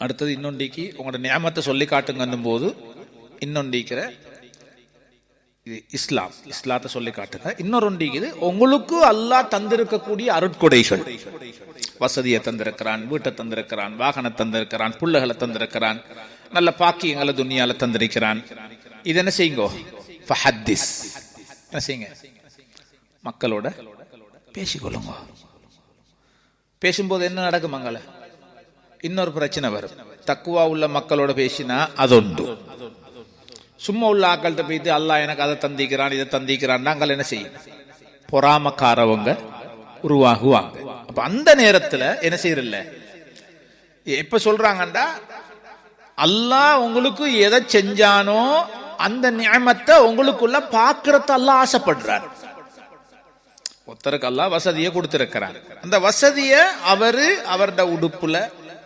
அடுத்தது இன்னொன்றைக்கு உங்களோட நிஅமத்தை சொல்லி காட்டுங்கன்னும் போது இன்னொன்றிக்கிற இது இஸ்லாம், இஸ்லாத்தை சொல்லி காட்டுங்க. இன்னொரு உங்களுக்கு அல்லாஹ் தந்திருக்கக்கூடிய அருட்கொடைகள், வசதியை தந்திருக்கிறான், வீட்டை தந்திருக்கிறான், வாகனம் தந்திருக்கிறான், புள்ளைகளை தந்திருக்கிறான், நல்ல பாக்கியங்களை துனியால தந்திருக்கிறான். இது என்ன செய்யுங்கோ? ஃபஹத்திஸ், என்ன செய்யுங்க? மக்களோட பேசிக்கொள்ளுங்க. பேசும்போது என்ன நடக்கும்? மங்கள இன்னொரு பிரச்சனை வரும். தக்குவா உள்ள மக்களோட பேசினா அதொண்டு, சும்மா உள்ள ஆக்கள்கிட்ட போயிட்டு அல்லாஹ் எனக்கு அதை தந்திக்கிறான் இதை தந்திக்கிறான் நாங்கள் என்ன செய்யும்? பொறாமக்காரவங்க உருவாகுவாங்க. அப்ப அந்த நேரத்துல என்ன செய்யறதில்ல, எப்ப சொல்றாங்கண்டா அல்லாஹ் உங்களுக்கு எதை செஞ்சானோ அந்த நியமத்தை உங்களுக்குள்ள பாக்குறத அல்லாஹ் ஆசைப்படுறார். ஒருத்தருக்கு அல்லாஹ் வசதியை கொடுத்திருக்கிறார். அந்த வசதிய அவரு அவருடைய உடுப்புல,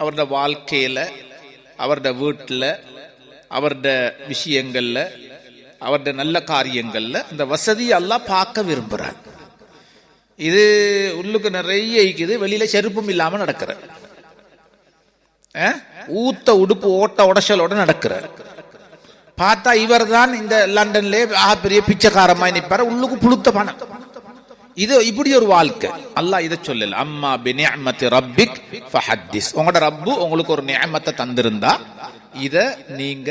அவருடைய வாழ்க்கையில, அவருடைய வீட்டுல, அவருடைய விஷயங்கள்ல, அவருடைய நல்ல காரியங்கள்ல அந்த வசதியை அல்லாஹ் பார்க்க விரும்புறார். இது உள்ளுக்கு நிறைய இருக்குது, வெளியில செருப்பும் இல்லாம நடக்கிற, ஊத்த உடுப்பு ஓட்ட உடச்சலோட நடக்கிறார். பார்த்தா இவர் தான் இந்த லண்டன்ல பெரிய பிச்சைக்காரமாய் நிற்பாரு, உள்ளுக்கு புழுத்த பணம். இது இப்படி ஒரு வாழ்க்கை. அல்லாஹ் இதை சொல்லல, அம்மா பினிஅமத்தி ரப்பிக் ஃபஹத்திஸ், உங்களோட ரப்பு உங்களுக்கு ஒரு நியமத்தை தந்திருந்தா இத நீங்க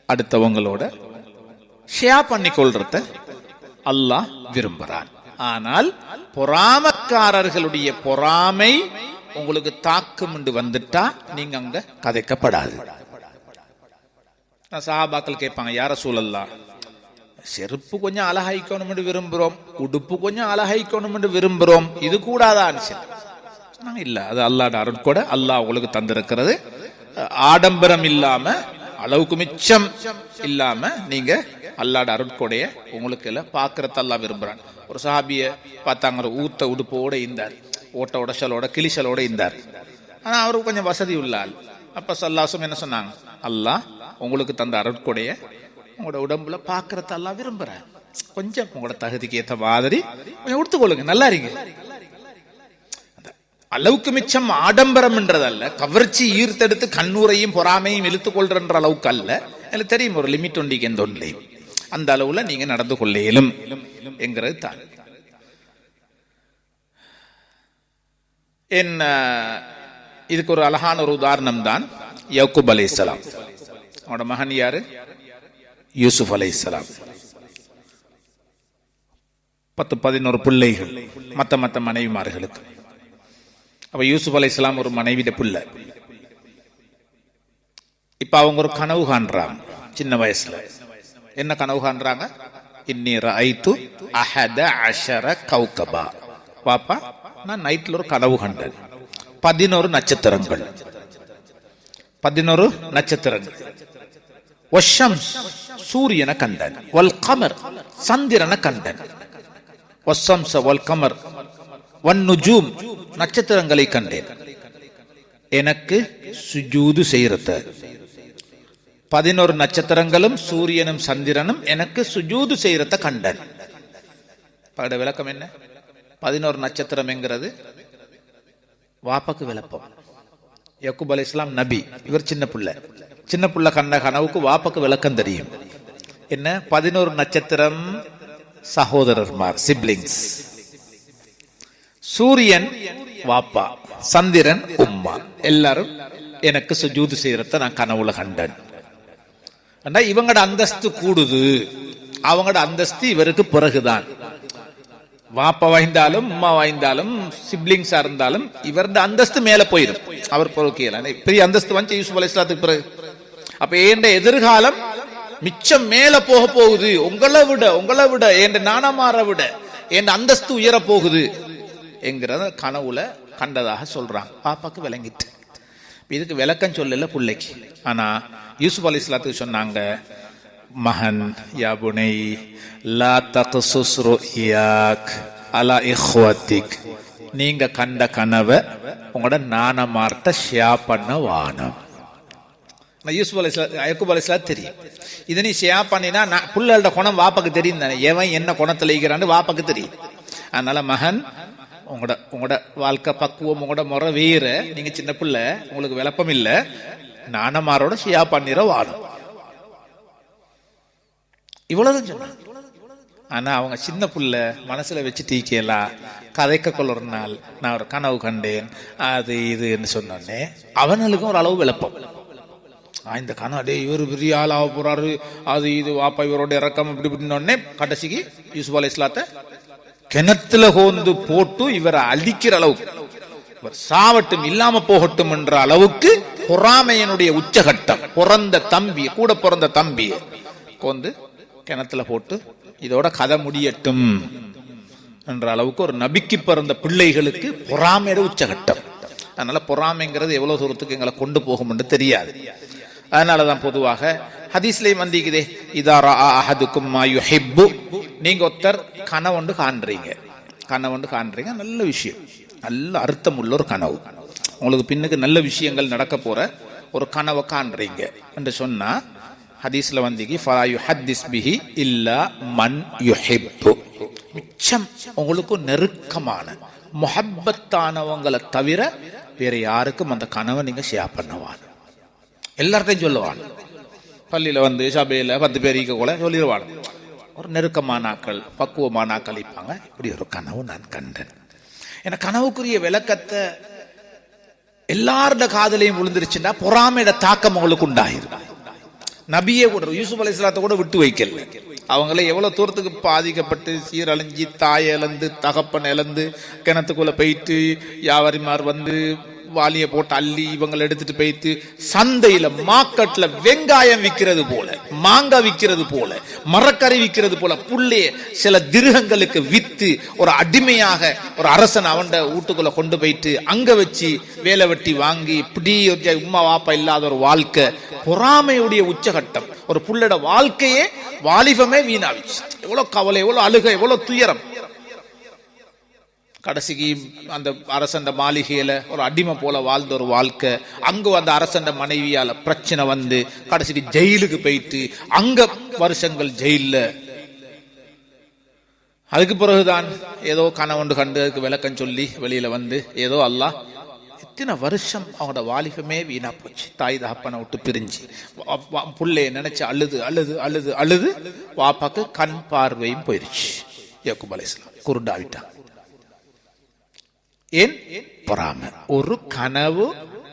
அடுத்தவங்களோட ஷேர் பண்ணிக்கொள்றத அல்லாஹ் விரும்புறான். ஆனால் பொறாமக்காரர்களுடைய பொறாமை உங்களுக்கு தாக்கம் வந்துட்டா நீங்க அங்க கதைக்கப்படாது. சஹாபாக்கள் கேட்பாங்க, யார ரசூலல்லாஹ், செருப்பு கொஞ்சம் அழகாய்க்கணும் என்று விரும்புகிறோம், உடுப்பு கொஞ்சம் அழகாய்க்கணும் என்று விரும்புகிறோம், இது கூடாதான் சொன்னாங்க. இல்ல, அது அல்லாஹ்வுடைய அருட்கொடை, அல்லாஹ் உங்களுக்கு தந்திருக்கிறது. ஆடம்பரம் இல்லாம, அளவுக்கு மிச்சம் இல்லாம நீங்க அல்லாஹ்வுடைய அருட்கொடைய உங்களுக்கு எல்லாம் பாக்குறத அல்லாஹ் விரும்புறான். ஒரு சஹாபிய பார்த்தாங்க, ஊத்த உடுப்போட இருந்தார், ஓட்ட உடச்சலோட கிளிசலோட இருந்தார். ஆனா அவருக்கு கொஞ்சம் வசதி உள்ளால். அப்ப ஸல்லல்லாஹு என்ன சொன்னாங்க, அல்லாஹ் உங்களுக்கு தந்த அருட்கொடைய உங்களோட உடம்புல பாக்குறத அல்லாஹ் விரும்புறேன், கொஞ்சம் உங்களோட தகுதிக்கு ஏற்ற மாதிரி கொஞ்சம் உடுத்துக்கொள்ளுங்க, நல்லா இருங்க. அளவுக்கு மிச்சம் ஆடம்பரம்ன்றதல்ல, கவர்ச்சி ஈர்த்தெடுத்து கண்ணூரையும் பொறாமையும் இழுத்துக் கொள்ற அளவுக்கு அல்ல. எனக்கு தெரியும் ஒரு லிமிட் ஒண்டிக்கு எந்த ஒன்றையும் அந்த அளவுல நீங்க நடந்து கொள்ள இயலும் என்கிறது தான். என்ன இதுக்கு ஒரு அழகான ஒரு உதாரணம் தான் யாக்கூப் அலைஹிஸ்ஸலாம். அவனோட மகன் யாரு? யூசுப் அலைஹிஸ்ஸலாம். 10-11 பிள்ளைகள், மத்த மனைவிமார்களுக்கு. அப்ப யூசுப் அலைஹிஸ்ஸலாம் ஒரு மனைவிட பிள்ளை. இப்ப அவங்க ஒரு கனவு காண்றாங்க சின்ன வயசுல. என்ன கனவு காண்றாங்க? இன்னி ரஅய்து அஹத அஷர கௌகபா. பாப்பா, நான் நைட்ல ஒரு கனவு கண்டேன், 11 நட்சத்திரங்கள். 11 நட்சத்திரங்கள். வஷம்ஸ், சூரியனை கண்டன். வல் கமர், சந்திரனை கண்டன். வஷம்ஸ வல் கமர் வன் நுஜூம், நட்சத்திரங்களை கண்டேன். எனக்கு சுஜூது செய்யறத 11 நட்சத்திரங்களும் சூரியனும் சந்திரனும் எனக்கு சுஜூது செய்யறத கண்டன். பட விளக்கம் என்ன? 11 நட்சத்திரம் என்கிறது வாப்பாக்கு விளப்பம். யாக்கூப் அலைஹிஸ்ஸலாம் நபி, இவர் சின்ன புள்ள கண்ட கனவுக்கு வாப்பாக்கு விளக்கம் தெரியும். என்ன? 11 நட்சத்திரம் சகோதரர்மார், சிப்லிங்ஸ். சூரியன் வாப்பா, சந்திரன் உம்மா, எல்லாரும் எனக்கு சுஜூது செய்யறத நான் கனவுல கண்டன். இவங்கட அந்தஸ்து கூடுது, அவங்களோட அந்தஸ்து இவருக்கு பிறகுதான். வாப்பா வாய்ந்தாலும் உம்மா வாய்ந்தாலும் சிப்லிங்ஸா இருந்தாலும் இவரது அந்தஸ்து மேல போயிடும். அவர் பொறுக்கையில பெரிய அந்தஸ்து வந்து யூசுப் அலைஹிஸ்ஸலாத்துக்கு பிறகு. அப்ப ஏண்ட எதிர்காலம் மிச்சம் மேல போக போகுது. உங்களை விட என் நானமாற விட என் அந்தஸ்து உயர போகுது என்கிறத கனவுல கண்டதாக சொல்றாங்க. பாப்பாக்கு விளங்கிட்டு. இதுக்கு விளக்கம் சொல்லல பிள்ளைக்கு. ஆனா யூசுப் அலைஹிஸ்ஸலாத்துக்கு சொன்னாங்க, மகன், யா புனை லா தக்ஸுஸ் ருயாக் அலா இஹ்வதிக், நீங்க கண்ட கனவை உங்களோட நானமார்ட்ட ஷேர் பண்ண வானம். யூசுப் அலைஹிஸ்ஸலாம், யாக்கூப் அலைஹிஸ்ஸலாம் தெரியும். இதை நீ ஷேர் பண்ணினா புள்ளோட குணம் வாப்பாக்கு தெரியும் தானே, எவன் என்ன குணத்துல இருக்கிறான்னு வாப்பாக்கு தெரியும். அதனால மகன், உங்களோட வாழ்க்கை பக்குவம், உங்களோட முறை வேற, நீங்க சின்ன பிள்ளை, உங்களுக்கு விளப்பம் இல்ல, நானமாரோட ஷேர் பண்ணிற வானம். இவ்வளவுதான் சொன்னாங்க. ஆனா அவங்க சின்ன புள்ள மனசுல வச்சு தீக்கலாம், கதைக்க கொள்ள ஒரு நாள் நான் ஒரு கனவு கண்டேன் அது இதுன்னு சொன்னோடனே அவனுக்கும் ஒரு அளவு விளப்பம். இந்த கனவு இவர் பெரிய ஆளாக போறாரு, அது இது வாப்பா இவரோட இறக்கம் இப்படி இப்படின்னே கடைசிக்கு யூசுப் அலைஹிஸ்ஸலாத்தை கிணத்துல கோந்து போட்டு இவரை அழிக்கிற அளவுக்கு, இவர் சாவட்டும் இல்லாம போகட்டும் என்ற அளவுக்கு பொறாமையனுடைய உச்சகட்டம். கூட பிறந்த தம்பி கோந்து கிணத்துல போட்டு இதோட கதை முடியட்டும் என்ற அளவுக்கு ஒரு நபிக்கு பிறந்த பிள்ளைகளுக்கு பொறாமையோட உச்சகட்டம். அதனால பொறாமைங்கிறது எவ்வளவு தூரத்துக்கு எங்களை கொண்டு போகும் என்று தெரியாது. அதனாலதான் பொதுவாக ஹதீஸ்லயும் வந்திக்குதே, இதா ரஆ அஹதுக்கும் மா யுஹிப்பு, நீங்க ஒருத்தர் கனவுண்டு காண்றீங்க, நல்ல விஷயம், நல்ல அர்த்தம் உள்ள ஒரு கனவு, உங்களுக்கு பின்னுக்கு நல்ல விஷயங்கள் நடக்க போற ஒரு கனவை காண்றீங்க என்று சொன்னா ஹதீஸ்ல வந்திக்கு ஃபலா யுஹத்திஸ் பிஹி இல்லா மன் யுஹிப்பு, மிச்சம் உங்களுக்கு நெருக்கமான முஹப்பத்தானவங்களை தவிர வேற யாருக்கும் அந்த கனவை நீங்க ஷேர் பண்ணவான். எல்லார்ட்டையும் சொல்லுவான். பள்ளியில வந்து சபையில 10 பேர் கூட சொல்லிடுவான். ஒரு நெருக்கமான ஆக்கள், பக்குவமான ஆக்கள் இருப்பாங்க, இப்படி ஒரு கனவு நான் கண்டேன். என கனவுக்குரிய விளக்கத்தை எல்லாரோட காதலையும் விழுந்துருச்சுன்னா பொறாமையோட தாக்கம் அவங்களுக்கு உண்டாயிரும். நபியே கூட யூசுப் அலைஹிஸ்ஸலாத்தை கூட விட்டு வைக்கல. அவங்கள எவ்வளவு தூரத்துக்கு பாதிக்கப்பட்டு சீரழிஞ்சி தாய் இழந்து தகப்பன் இழந்து கிணத்துக்குள்ள போயிட்டு வியாபாரிமார் வந்து வாலியை போட்டு அள்ளி இவங்களை எடுத்துட்டு போயிட்டு சந்தையில மார்க்கெட்ல வெங்காயம் விற்கிறது போல, மாங்காய் விற்கிறது போல, மரக்கறி விற்கிறது போல புள்ளைய சில திருகங்களுக்கு வித்து ஒரு அடிமையாக ஒரு அரசன் அவன் வீட்டுக்குள்ள கொண்டு போயிட்டு அங்க வச்சு வேலை வெட்டி வாங்கி இப்படி உம்மா வாப்பா இல்லாத ஒரு வாழ்க்கை, பொறாமையுடைய உச்சகட்டம். ஒரு புள்ளோட வாழ்க்கையே வாலிபமே வீணாவிச்சு. எவ்வளவு கவலை, எவ்வளவு அழுகை, எவ்வளவு துயரம். கடைசிக்கு அந்த அரசண்ட மாளிகையில ஒரு அடிமை போல வாழ்ந்த ஒரு வாழ்க்கை. அங்க அந்த அரசண்ட மனைவியால பிரச்சனை வந்து கடைசிக்கு ஜெயிலுக்கு போயிட்டு அங்க வருஷங்கள் ஜெயில. அதுக்கு பிறகுதான் ஏதோ கனவுண்டு கண்டு அதுக்கு விளக்கம் சொல்லி வெளியில வந்து ஏதோ அல்லாஹ் எத்தனை வருஷம் அவங்களோட வாலிபமே வீணா போச்சு. தாய் தகப்பனை விட்டு பிரிஞ்சு புள்ளைய நினைச்சு அழுது அழுது அழுது அழுது வாப்பாக்கு கண் பார்வையும் போயிருச்சு. யாக்கூப் அலைஹிஸ்ஸலாம் குருடாவிட்டான். ஏன்? பொறாமை. ஒரு கனவு,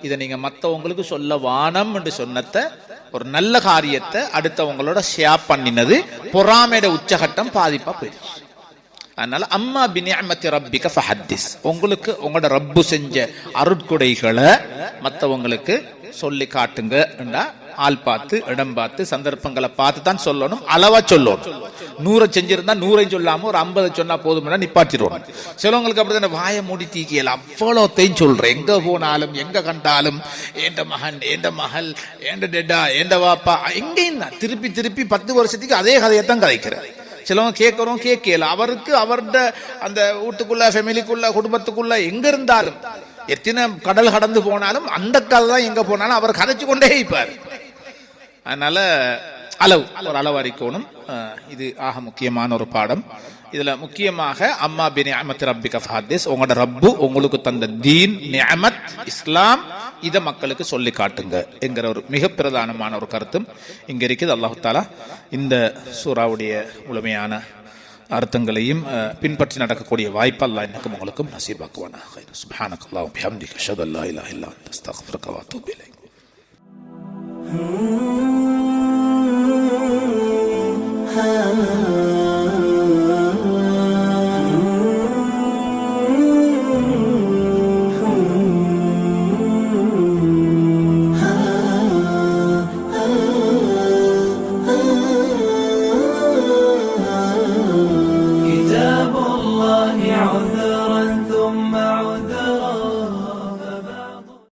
இதை நீங்க மத்தவங்களுக்கு சொல்ல வானம் என்று சொன்னத, ஒரு நல்ல காரியத்தை அடுத்தவங்களோட ஷேர் பண்ணினது பொறாமையோட உச்சகட்டம் பாதிப்பா போயிடுச்சு. அதனால அம்மா பினிஅமத்தி ரப்பிக ஃபஹத்திஸ், உங்களுக்கு உங்களோட ரப்பு செஞ்ச அருட்கொடைகளை மற்றவங்களுக்கு சொல்லி காட்டுங்க. ஆள் பார்த்து இடம் பார்த்து சந்தர்ப்பங்களை பார்த்து தான் சொல்லணும், அளவா சொல்லணும். 100 செஞ்சிருந்தா 100 சொல்லாம ஒரு 50 சொன்னா போதும் நிப்பாட்டிடுவோம். சிலவங்களுக்கு அப்படிதான் வாயை மூடி தீக்கியல அவ்வளோத்தையும் சொல்றேன். எங்க போனாலும் எங்க கண்டாலும் ஏண்ட மகன், ஏண்ட மகள், ஏண்ட டெட்டா, ஏண்ட வாப்பா, எங்கேயும் தான் திருப்பி திருப்பி 10 வருஷத்துக்கு அதே கதையைத்தான் கதைக்கிறேன். சிலவங்க கேட்கறோம் கேட்கல. அவருக்கு அவருடைய அந்த வீட்டுக்குள்ள, ஃபேமிலிக்குள்ள, குடும்பத்துக்குள்ள எங்க இருந்தாலும் எத்தனை கடல் கடந்து போனாலும் அந்த கதை தான் எங்க போனாலும் அவர் கதைச்சு கொண்டே இருப்பார். அதனால அளவு, ஒரு அளவு அறிக்கணும். இது ஆக முக்கியமான ஒரு பாடம். இதுல முக்கியமாக அம்மா பினிஅமத்தி ரப்பிக ஃபஹத்திஸ், உங்களோட ரப்பு உங்களுக்கு தந்த தீன் நிஅமத் இஸ்லாம், இதை மக்களுக்கு சொல்லி காட்டுங்க என்கிற ஒரு மிக பிரதானமான ஒரு கருத்தும் இங்க இருக்குது. அல்லாஹ் தஆலா இந்த சூராவுடைய முழுமையான அர்த்தங்களையும் பின்பற்றி நடக்கக்கூடிய வாய்ப்பு அல்லாஹ் எனக்கும் உங்களுக்கும் நசீபாக்குவானாக. சுப்ஹானக்கல்லாஹு வ பிஹம்திக அஷ்ஹது அல்லா இலாஹா இல்லா அன்த அஸ்தக்ஃபிருக வ அத்தூபு இலைக்.